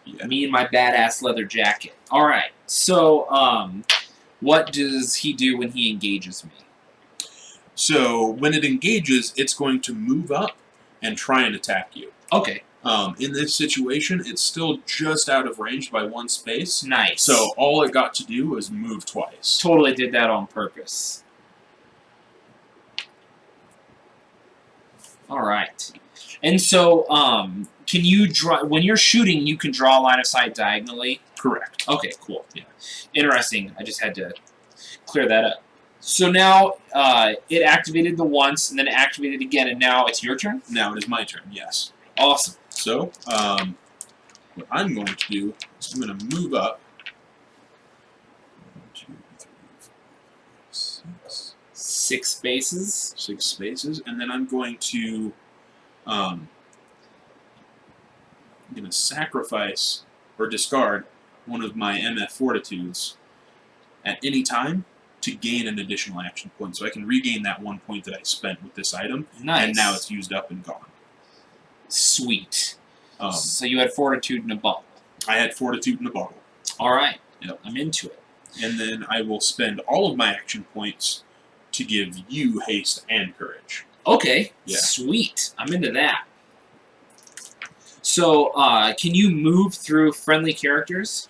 Yeah. Me and my badass leather jacket. Alright, so, what does he do when he engages me? So when it engages, it's going to move up and try and attack you. Okay. In this situation, it's still just out of range by 1 space. Nice. So all it got to do was move twice. Totally did that on purpose. Alright. And so, can you draw, when you're shooting, you can draw a line of sight diagonally? Correct. Okay, cool. Yeah. Interesting. I just had to clear that up. So now, it activated the once, and then it activated again, and now it's your turn? Now it is my turn, yes. Awesome. So, what I'm going to do is I'm going to move up. 1, 2, 3, 4, 6. 6 spaces. 6 spaces, and then I'm going to sacrifice or discard one of my MF Fortitudes at any time to gain an additional action point. So I can regain that 1 point that I spent with this item, Nice. and now it's used up and gone. Sweet. So you had Fortitude in a bottle. I had Fortitude in a bottle. Alright. Yep. I'm into it. And then I will spend all of my action points to give you haste and courage. Okay. Yeah. Sweet. I'm into that. So, can you move through friendly characters?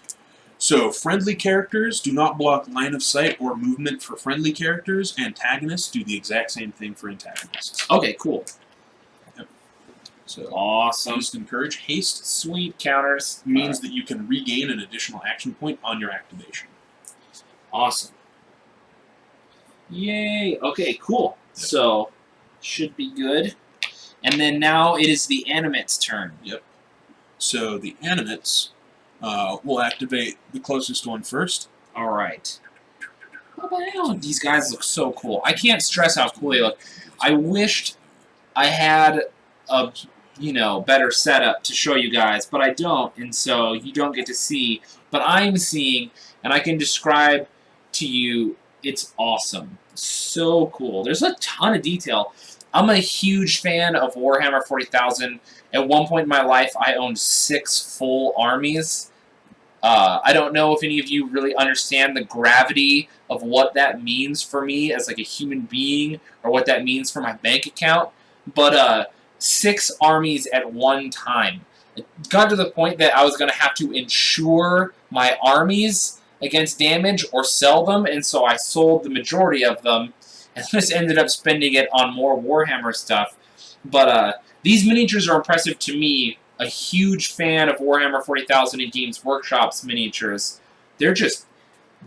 So, friendly characters do not block line of sight or movement for friendly characters. Antagonists do the exact same thing for antagonists. Okay, cool. Yep. So, Awesome. haste and courage. Haste Sweet counters. means that you can regain an additional action point on your activation. Awesome. Yay. Okay, cool. Yep. So, should be good. And then now it is the animate's turn. Yep. So, the animates will activate the closest one first. Alright. Oh, these guys look so cool. I can't stress how cool they look. I wished I had a, better setup to show you guys, but I don't, and so you don't get to see. But I'm seeing, and I can describe to you, it's awesome. So cool. There's a ton of detail. I'm a huge fan of Warhammer 40,000. At one point in my life, I owned 6 full armies. I don't know if any of you really understand the gravity of what that means for me as like a human being, or what that means for my bank account, but 6 armies at one time. It got to the point that I was going to have to insure my armies against damage or sell them, and so I sold the majority of them, and just ended up spending it on more Warhammer stuff. But these miniatures are impressive to me. A huge fan of Warhammer 40,000 and Games Workshop's miniatures. They're just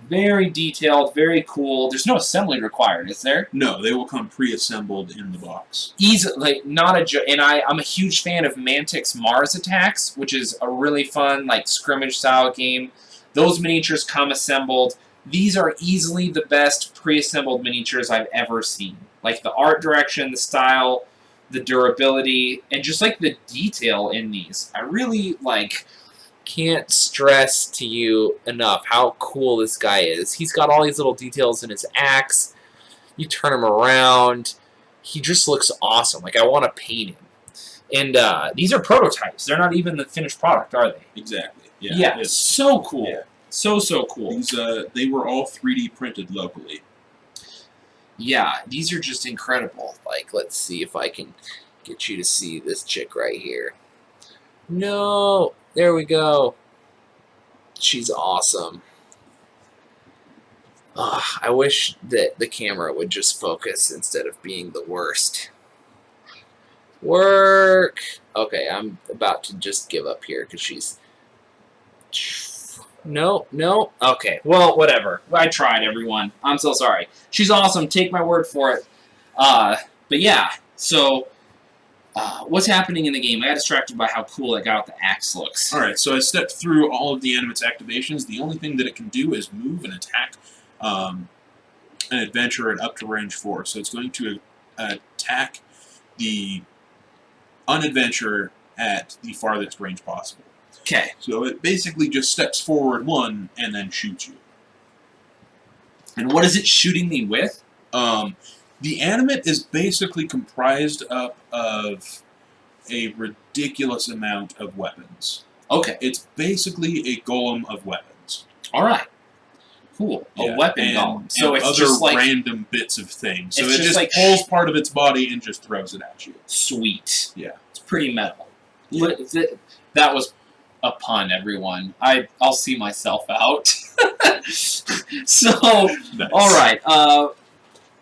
very detailed, very cool. There's no assembly required, is there? No, they will come pre-assembled in the box. Easy, like, not a and I'm a huge fan of Mantic's Mars Attacks, which is a really fun, like, scrimmage-style game. Those miniatures come assembled. These are easily the best pre-assembled miniatures I've ever seen. Like, the art direction, the style, the durability, and just, like, the detail in these. I really, like, can't stress to you enough how cool this guy is. He's got all these little details in his axe. You turn him around. He just looks awesome. Like, I want to paint him. And these are prototypes. They're not even the finished product, are they? Exactly. Yeah, so cool. Yeah. So cool. These, they were all 3D printed locally. Yeah, these are just incredible. Like, let's see if I can get you to see this chick right here. No! There we go. She's awesome. I wish that the camera would just focus instead of being the worst. Work! Okay, I'm about to just give up here because she's... No, no. Okay, well, whatever. I tried, everyone. I'm so sorry. She's awesome. Take my word for it. But yeah, so what's happening in the game? I got distracted by how cool that guy with the axe looks. Alright, so I stepped through all of the animate's activations. The only thing that it can do is move and attack an adventurer at up to range 4. So it's going to attack the unadventurer at the farthest range possible. Okay. So it basically just steps forward 1 and then shoots you. And what is it shooting me with? The animate is basically comprised up of a ridiculous amount of weapons. Okay. It's basically a golem of weapons. All right. Cool. Yeah, A weapon and, golem. So and it's other just like random bits of things. So it's it just just like pulls part of its body and just throws it at you. sweet. Yeah. It's pretty metal. Yeah. But that was a pun, everyone. I'll see myself out. So, Nice. all right.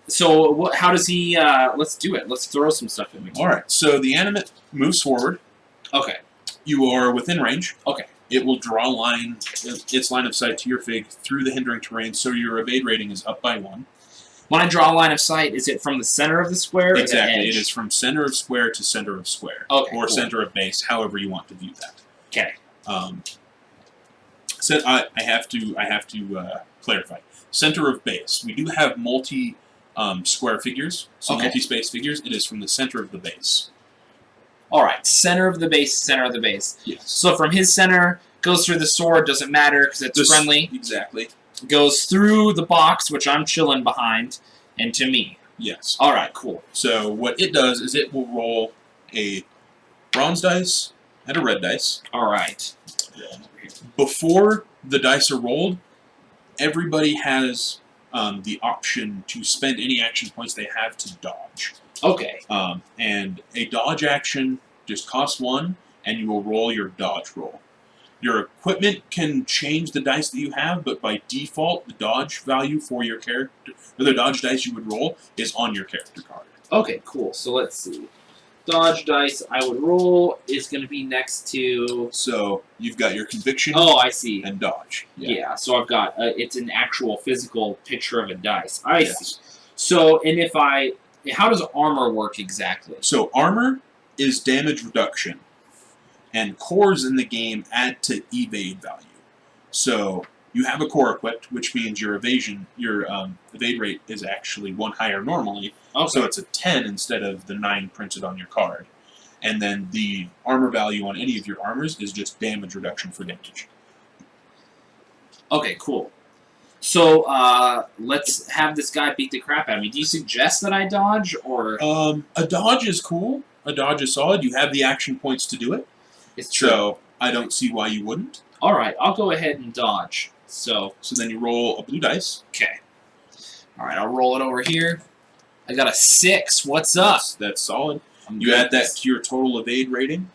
So how does he? Let's do it. Let's throw some stuff in. Alright, so the animate moves forward. Okay. You are within range. Okay. It will draw its line of sight to your fig through the hindering terrain, so your evade rating is up by 1. When I draw a line of sight, is it from the center of the square? Or Exactly. the edge? It is from center of square to center of square. Okay, or cool. center of base, however you want to view that. Okay. So I have to clarify. Center of base. We do have multi square figures, so Okay. multi-space figures. It is from the center of the base. All right. Center of the base. Center of the base. Yes. So from his center, goes through the sword. Doesn't matter because it's friendly. Exactly. Goes through the box, which I'm chilling behind, and to me. Yes. All right. Cool. So what it does is it will roll a bronze dice and a red dice. All right. Before the dice are rolled, everybody has the option to spend any action points they have to dodge. Okay. And a dodge action just costs 1, and you will roll your dodge roll. Your equipment can change the dice that you have, but by default, the dodge value for your character, or the dodge dice you would roll, is on your character card. Okay. Cool. So let's see. Dodge dice I would roll is going to be next to. So you've got your conviction Oh, I see. and dodge. Yeah. So I've got it's an actual physical picture of a dice. I see. Yes. So and if I, how does armor work exactly? So armor is damage reduction, and cores in the game add to evade value. So you have a core equipped, which means your evade rate is actually 1 higher normally. Okay. So it's a 10 instead of the 9 printed on your card. And then the armor value on any of your armors is just damage reduction for damage. Okay, cool. So let's have this guy beat the crap out of me. Do you suggest that I dodge, or A dodge is cool. A dodge is solid. You have the action points to do it. it's true? So I don't see why you wouldn't. All right, I'll go ahead and dodge. So then you roll a blue dice. okay. All right, I'll roll it over here. I got a 6. What's up? That's solid. I'm You good add at that this. to your total evade rating.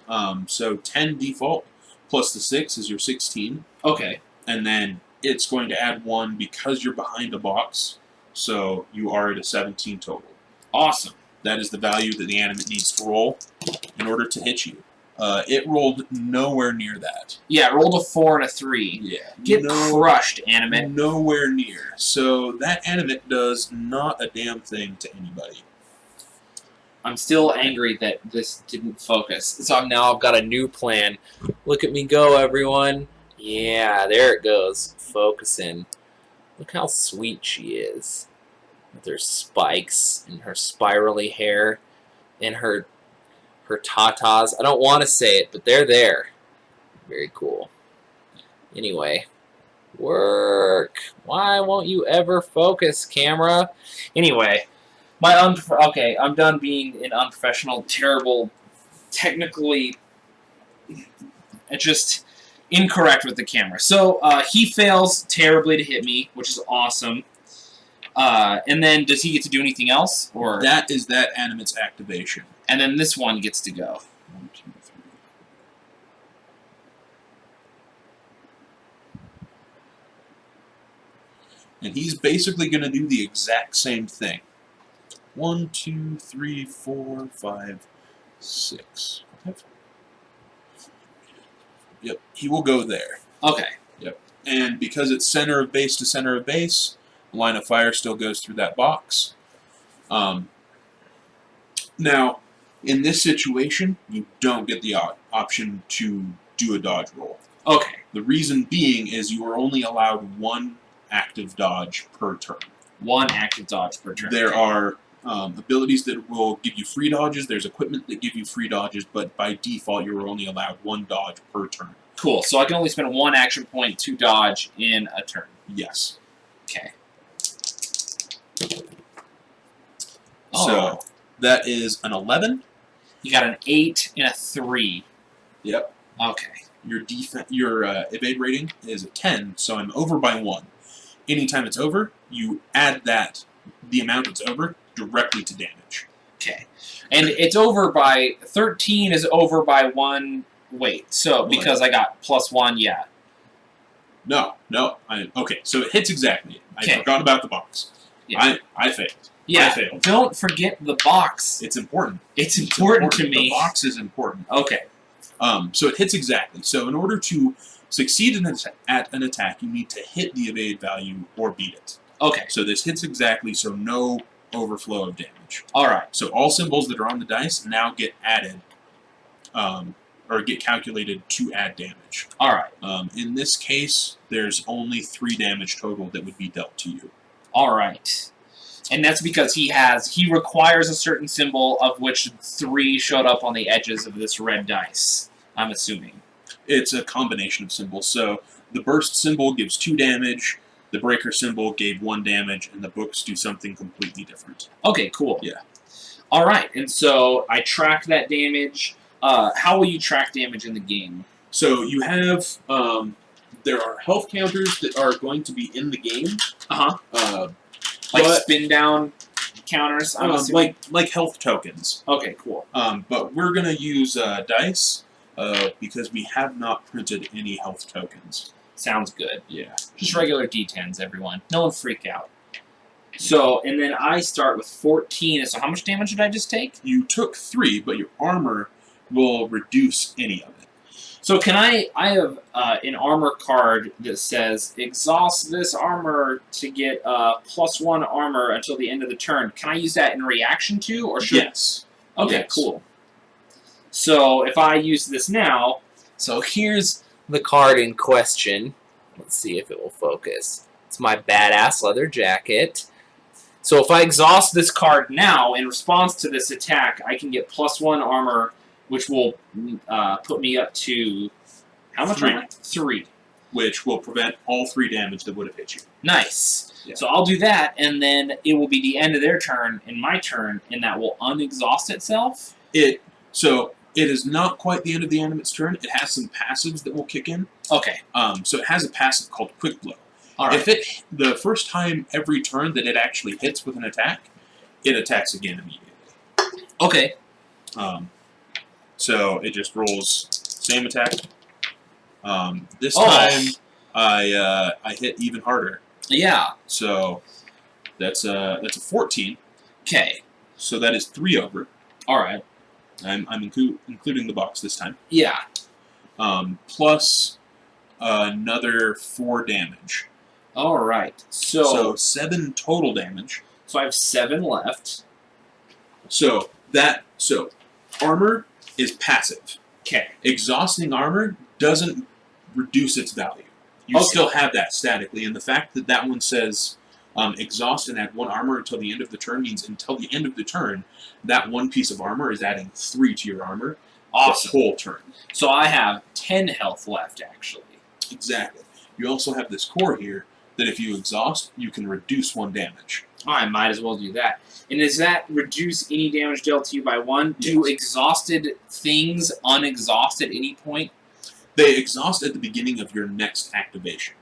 So 10 default plus the 6 is your 16. Okay. And then it's going to add 1 because you're behind a box. So you are at a 17 total. Awesome. That is the value that the animate needs to roll in order to hit you. It rolled nowhere near that. Yeah, I rolled a 4 and a 3. Yeah. Get crushed, animate. Nowhere near. So that animate does not a damn thing to anybody. I'm still angry that this didn't focus. So I've got a new plan. Look at me go, everyone. Yeah, there it goes. Focusing. Look how sweet she is. With her spikes and her spirally hair and her tatas. I don't want to say it, but they're there. Very cool. Anyway. Work. Why won't you ever focus, camera? Anyway. Okay, I'm done being an unprofessional, terrible, technically just incorrect with the camera. So he fails terribly to hit me, which is awesome. And then does he get to do anything else, or That is that animate's activation. and then this one gets to go? 1, 2, 3. And he's basically going to do the exact same thing. 1, 2, 3, 4, 5, 6. Yep, he will go there. Okay. Yep. And because it's center of base to center of base, line of fire still goes through that box. Now, in this situation, you don't get the option to do a dodge roll. Okay. The reason being is you are only allowed one active dodge per turn. One active dodge per turn. There are abilities that will give you free dodges. There's equipment that give you free dodges, but by default, you are only allowed one dodge per turn. Cool. So I can only spend one action point to dodge in a turn. Yes. Okay. So that is an 11. You got an 8 and a 3. Yep. Okay. Your evade rating is a 10, so I'm over by 1. Anytime it's over, you add the amount it's over directly to damage. Okay. And it's over by 13 is over by 1. Wait. So because I got +1, yeah. No. Okay, so it hits exactly. Okay. I forgot about the box. Yeah. I failed. Yeah. I failed. Don't forget the box. It's important. It's important to me. The box is important. Okay. So it hits exactly. So in order to succeed at an attack, you need to hit the evade value or beat it. Okay. So this hits exactly, so no overflow of damage. All right. So all symbols that are on the dice now get added, or get calculated to add damage. All right. In this case, there's only 3 damage total that would be dealt to you. All right. And that's because he requires a certain symbol of which 3 showed up on the edges of this red dice, I'm assuming. It's a combination of symbols. So the burst symbol gives 2 damage, the breaker symbol gave 1 damage, and the books do something completely different. Okay, cool. Yeah. All right, and so I track that damage. How will you track damage in the game? So you have, there are health counters that are going to be in the game. Uh-huh. Like spin down counters, I'm assuming? Like health tokens. Okay, cool. But we're going to use dice because we have not printed any health tokens. Sounds good. Yeah. Just regular D10s, everyone. No one freak out. So, and then I start with 14. So how much damage did I just take? You took 3, but your armor will reduce any of it. So can I have an armor card that says, exhaust this armor to get +1 armor until the end of the turn. Can I use that in reaction to? Or should... Yes. Okay, yes. Cool. So if I use this now, so here's the card in question. Let's see if it will focus. It's my badass leather jacket. So if I exhaust this card now, in response to this attack, I can get +1 armor, which will put me up to... How much armor? 3. Which will prevent all 3 damage that would have hit you. Nice. Yeah. So I'll do that, and then it will be the end of their turn and my turn, and that will unexhaust itself? So it is not quite the end of the enemy's turn. It has some passives that will kick in. Okay. So it has a passive called Quick Blow. All right. If the first time every turn that it actually hits with an attack, it attacks again immediately. Okay. So it just rolls same attack. This time I hit even harder. Yeah. So that's a 14. Okay. So that is 3 over. All right. I'm including the box this time. Yeah. Plus another 4 damage. All right. So 7 total damage. So I have 7 left. So armor is passive. Okay. Exhausting armor doesn't reduce its value. You still have that statically, and the fact that that one says exhaust and add 1 armor until the end of the turn means until the end of the turn, that 1 piece of armor is adding 3 to your armor. Awesome. The whole turn. So I have 10 health left, actually. Exactly. You also have this core here that if you exhaust, you can reduce 1 damage. I might as well do that. And does that reduce any damage dealt to you by 1? Yes. Do exhausted things unexhaust at any point? They exhaust at the beginning of your next activation.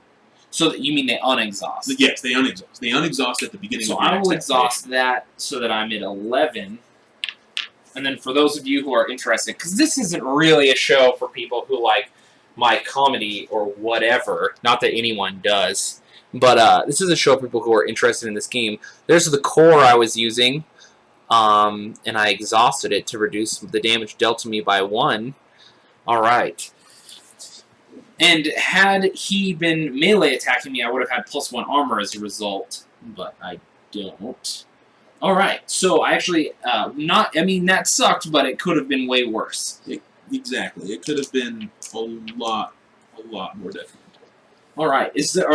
So that you mean they unexhaust? Yes, they unexhaust. They unexhaust at the beginning of your So I next will activation. exhaust that so that I'm at 11. And then for those of you who are interested, because this isn't really a show for people who like my comedy or whatever, not that anyone does, but this is a show for people who are interested in this game. There's the core I was using, and I exhausted it to reduce the damage dealt to me by 1. All right. And had he been melee attacking me, I would have had +1 armor as a result, but I don't. Alright, so I actually, that sucked, but it could have been way worse. Exactly. It could have been a lot more detrimental. Alright, is there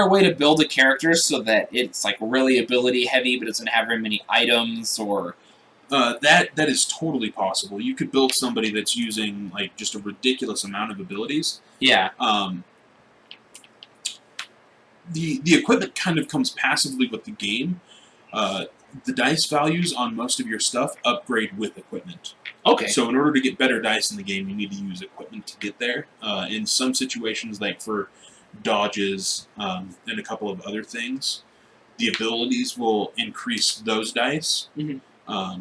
a way to build a character so that it's like really ability heavy, but it doesn't have very many items, or... That is totally possible. You could build somebody that's using like just a ridiculous amount of abilities. Yeah. The equipment kind of comes passively with the game. The dice values on most of your stuff upgrade with equipment. Okay. So in order to get better dice in the game, you need to use equipment to get there. In some situations, like for dodges and a couple of other things, the abilities will increase those dice. Mm-hmm.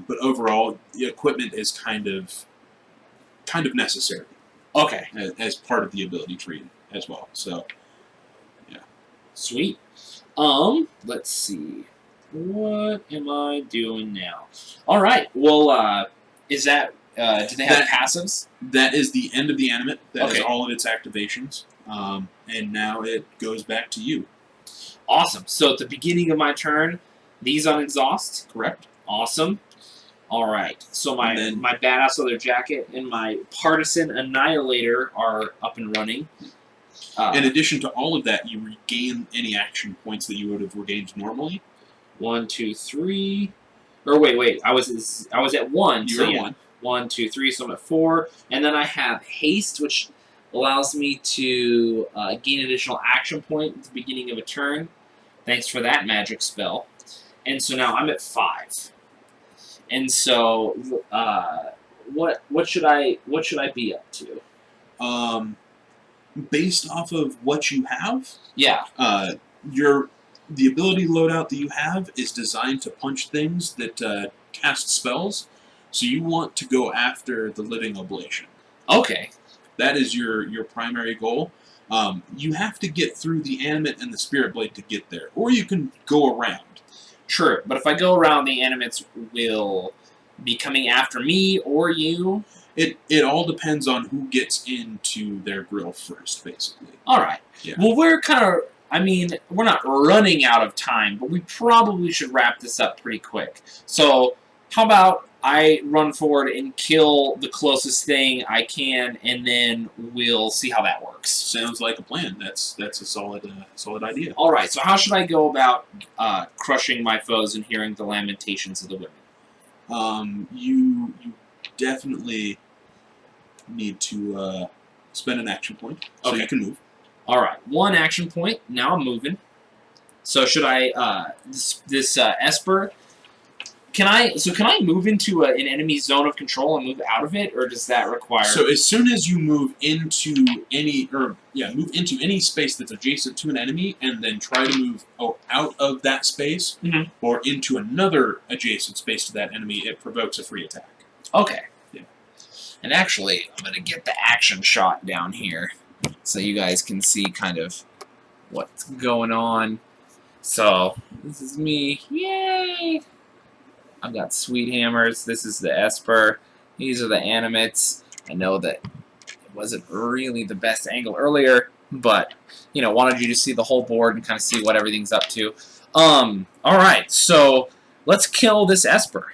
But overall, the equipment is kind of necessary. Okay. As part of the ability tree as well. So, yeah. Sweet. Let's see. What am I doing now? Alright, well, is that, do they have passives? That is the end of the animate. That is Okay. all of its activations. And now it goes back to you. Awesome. So at the beginning of my turn, these unexhaust? Correct. Awesome. Alright, so my And then- my badass leather jacket and my partisan annihilator are up and running. In addition to all of that, you regain any action points that you would have regained normally. 1, 2, 3. Or wait. I was at 1. You so were yeah. 1. 1, 2, 3. So I'm at 4, and then I have haste, which allows me to gain an additional action point at the beginning of a turn. Thanks for that magic spell. And so now I'm at 5. And so, what should I be up to? Based off of what you have, Yeah. the ability loadout that you have is designed to punch things that cast spells. So you want to go after the Living Oblation. Okay. That is your primary goal. You have to get through the animate and the spirit blade to get there, or you can go around. Sure, but if I go around, the animates will be coming after me or you. It all depends on who gets into their grill first, basically. All right. Yeah. Well, we're we're not running out of time, but we probably should wrap this up pretty quick. So, how about I run forward and kill the closest thing I can, and then we'll see how that works. Sounds like a plan. That's a solid idea. All right. So, how should I go about crushing my foes and hearing the lamentations of the women? You definitely need to spend an action point so Okay. you can move. All right, 1 action point. Now I'm moving. So should I this Esper? Can I move into an enemy zone of control and move out of it, or does that require? So as soon as you move into any space that's adjacent to an enemy, and then try to move out of that space Mhm. or into another adjacent space to that enemy, it provokes a free attack. Okay. Yeah. And actually, I'm gonna get the action shot down here, so you guys can see kind of what's going on. So this is me. Yay! I've got sweet hammers. This is the Esper. These are the animates. I know that it wasn't really the best angle earlier, but wanted you to see the whole board and kind of see what everything's up to. All right, so let's kill this Esper.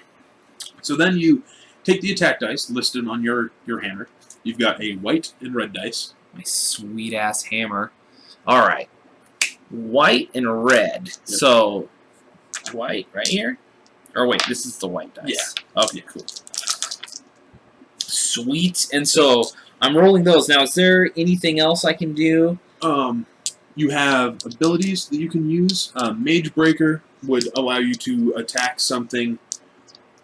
So then you take the attack dice listed on your hammer. You've got a white and red dice. My sweet ass hammer. All right, white and red. Yep. So white right here. Or wait, this is the white dice. Yeah. Okay, cool. Sweet. And so I'm rolling those. Now, is there anything else I can do? You have abilities that you can use. Mage Breaker would allow you to attack something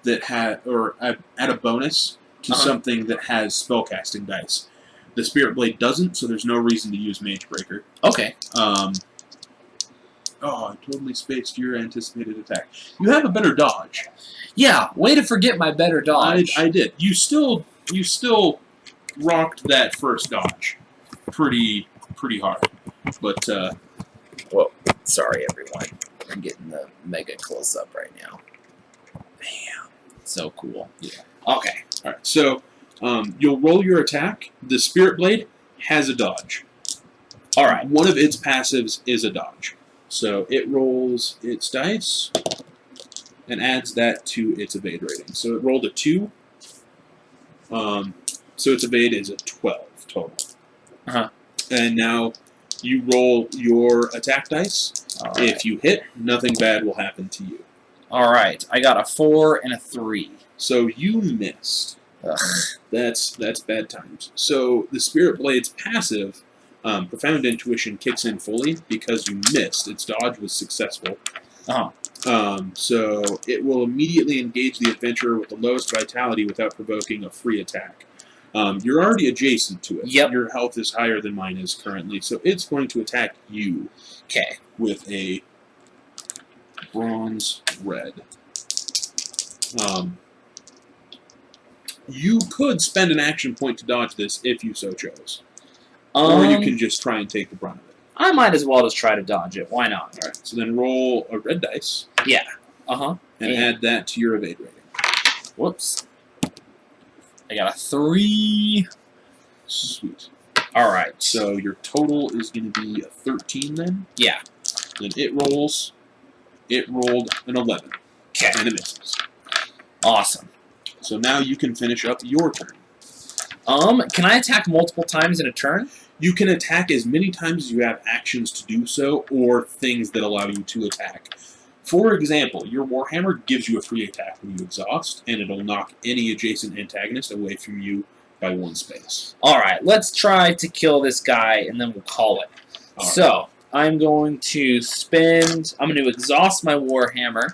that add a bonus to something that has spellcasting dice. The Spirit Blade doesn't, so there's no reason to use Mage Breaker. Okay. I totally spaced your anticipated attack. You have a better dodge. Yeah, way to forget my better dodge. I did. You still rocked that first dodge pretty hard. But Whoa, sorry everyone. I'm getting the mega close up right now. Bam. So cool. Yeah. Okay. all right, so you'll roll your attack. The Spirit Blade has a dodge. All right. One of its passives is a dodge. So it rolls its dice and adds that to its evade rating. So it rolled a 2. So its evade is a 12 total. Uh-huh. And now you roll your attack dice. All right. If you hit, nothing bad will happen to you. All right. I got a 4 and a 3. So you missed. Ugh. That's bad times. So the Spirit Blade's passive, Profound Intuition, kicks in fully because you missed. Its dodge was successful. Uh-huh. So it will immediately engage the adventurer with the lowest vitality without provoking a free attack. You're already adjacent to it. Yep. Your health is higher than mine is currently, so it's going to attack you. Okay. With a bronze red. You could spend an action point to dodge this if you so chose. Or you can just try and take the brunt of it. I might as well just try to dodge it. Why not? Alright, so then roll a red dice. Yeah. Uh-huh. And add that to your evade rating. Whoops. I got a 3. Sweet. All right. So your total is going to be a 13 then. Yeah. Then it rolls. It rolled an 11. Okay. And it misses. Awesome. So now you can finish up your turn. Can I attack multiple times in a turn? You can attack as many times as you have actions to do so, or things that allow you to attack. For example, your Warhammer gives you a free attack when you exhaust, and it'll knock any adjacent antagonist away from you by 1 space. Alright, let's try to kill this guy, and then we'll call it. All right. So, I'm going to I'm going to exhaust my Warhammer,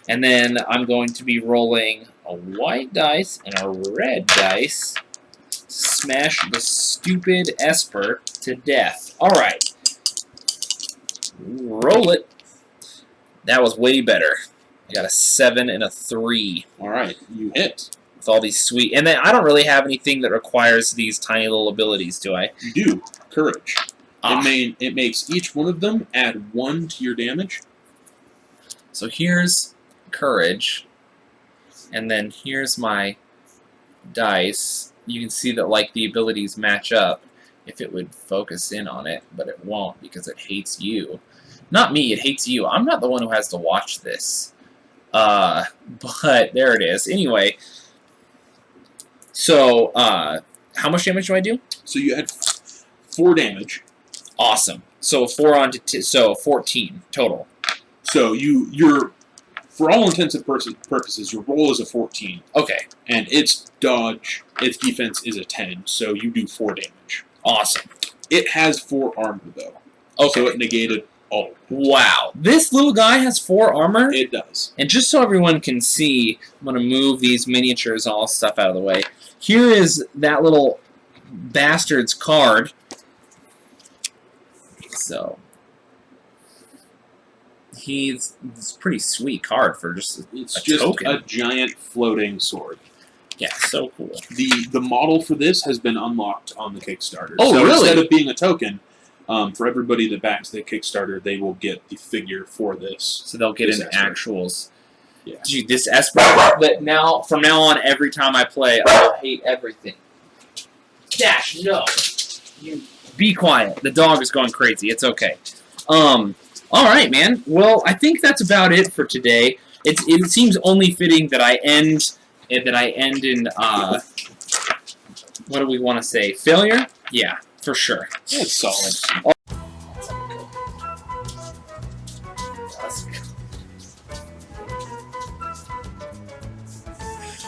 and then I'm going to be rolling a white dice and a red dice to smash the stupid Esper to death. Alright. Roll it. That was way better. I got a 7 and a 3. Alright, you hit. With all these sweet... And then I don't really have anything that requires these tiny little abilities, do I? You do. Courage. Ah. It makes each one of them add 1 to your damage. So here's courage. And then here's my dice. You can see that like the abilities match up if it would focus in on it, but it won't because it hates you. Not me, it hates you. I'm not the one who has to watch this. But there it is. Anyway, so how much damage do I do? So you add 4 damage. Awesome. So 4 on to so 14 total. So you're for all intents and purposes, your roll is a 14. Okay. And its dodge, its defense is a 10, so you do 4 damage. Awesome. It has 4 armor, though. Okay. So it negated all of it. Wow. This little guy has 4 armor? It does. And just so everyone can see, I'm going to move these miniatures, all stuff out of the way. Here is that little bastard's card. So... it's a pretty sweet card for just It's a just token. a giant floating sword. Yeah, so cool. The model for this has been unlocked on the Kickstarter. Oh, so really? Instead of being a token, for everybody that backs the Kickstarter, they will get the figure for this. So they'll get This an Esper. actuals. Yeah. Dude, this Esper, but now, from now on, every time I play, I'll hate everything. Dash, no. You be quiet. The dog is going crazy. It's okay. Alright, man. Well, I think that's about it for today. It seems only fitting that I end in, what do we want to say? Failure? Yeah, for sure. It's solid.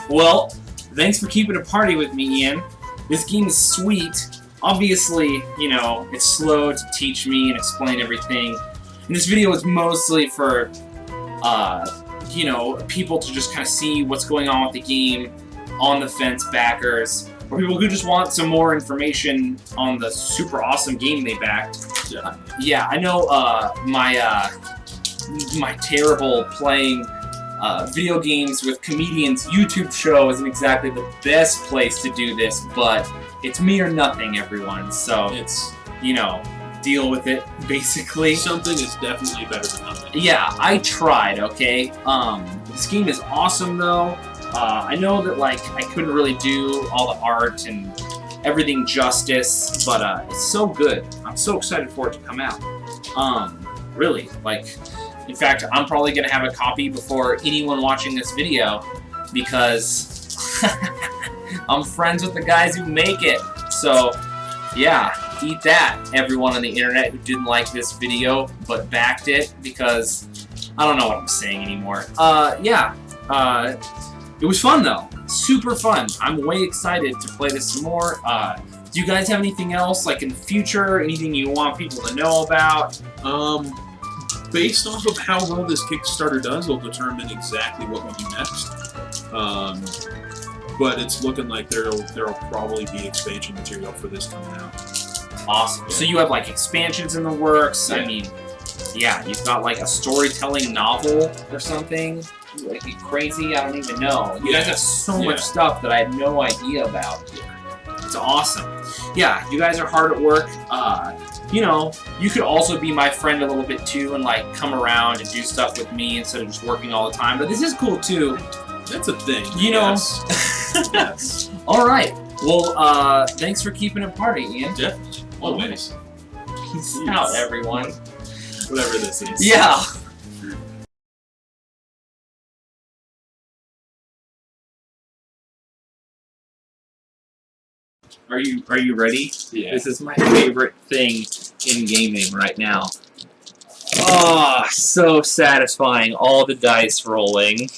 Well, thanks for keeping a party with me, Ian. This game is sweet. Obviously, you know, it's slow to teach me and explain everything. And this video is mostly for, you know, people to just kind of see what's going on with the game, on the fence backers, or people who just want some more information on the super awesome game they backed. Yeah, I know my terrible playing video games with comedians YouTube show isn't exactly the best place to do this, but it's me or nothing, everyone. So It's you know, deal with it, basically. something is definitely better than nothing. Yeah, I tried, okay? This game is awesome, though. I know that, like, I couldn't really do all the art and everything justice, but it's so good. I'm so excited for it to come out. Really, like, in fact, I'm probably gonna have a copy before anyone watching this video because I'm friends with the guys who make it. So, yeah, eat that, everyone on the internet who didn't like this video but backed it, because I don't know what I'm saying anymore. Yeah, it was fun though. Super fun. I'm way excited to play this some more. Do you guys have anything else, like in the future, anything you want people to know about? Based off of how well this Kickstarter does, will determine exactly what we do next. But it's looking like there'll probably be expansion material for this coming out. Awesome. Yeah. So you have like expansions in the works. Yeah. I mean, yeah, you've got like a storytelling novel or something. Like crazy, I don't even know. You guys have so much stuff that I had no idea about. It's awesome. Yeah, you guys are hard at work. You know, you could also be my friend a little bit too and like come around and do stuff with me instead of just working all the time. But this is cool too. That's a thing. You know. Yes. Yes. All right. Well, thanks for keeping it party, Ian. Yeah. Always. Peace out, everyone. Whatever this is. Yeah. Are you ready? Yeah. This is my favorite thing in gaming right now. Oh, so satisfying. All the dice rolling.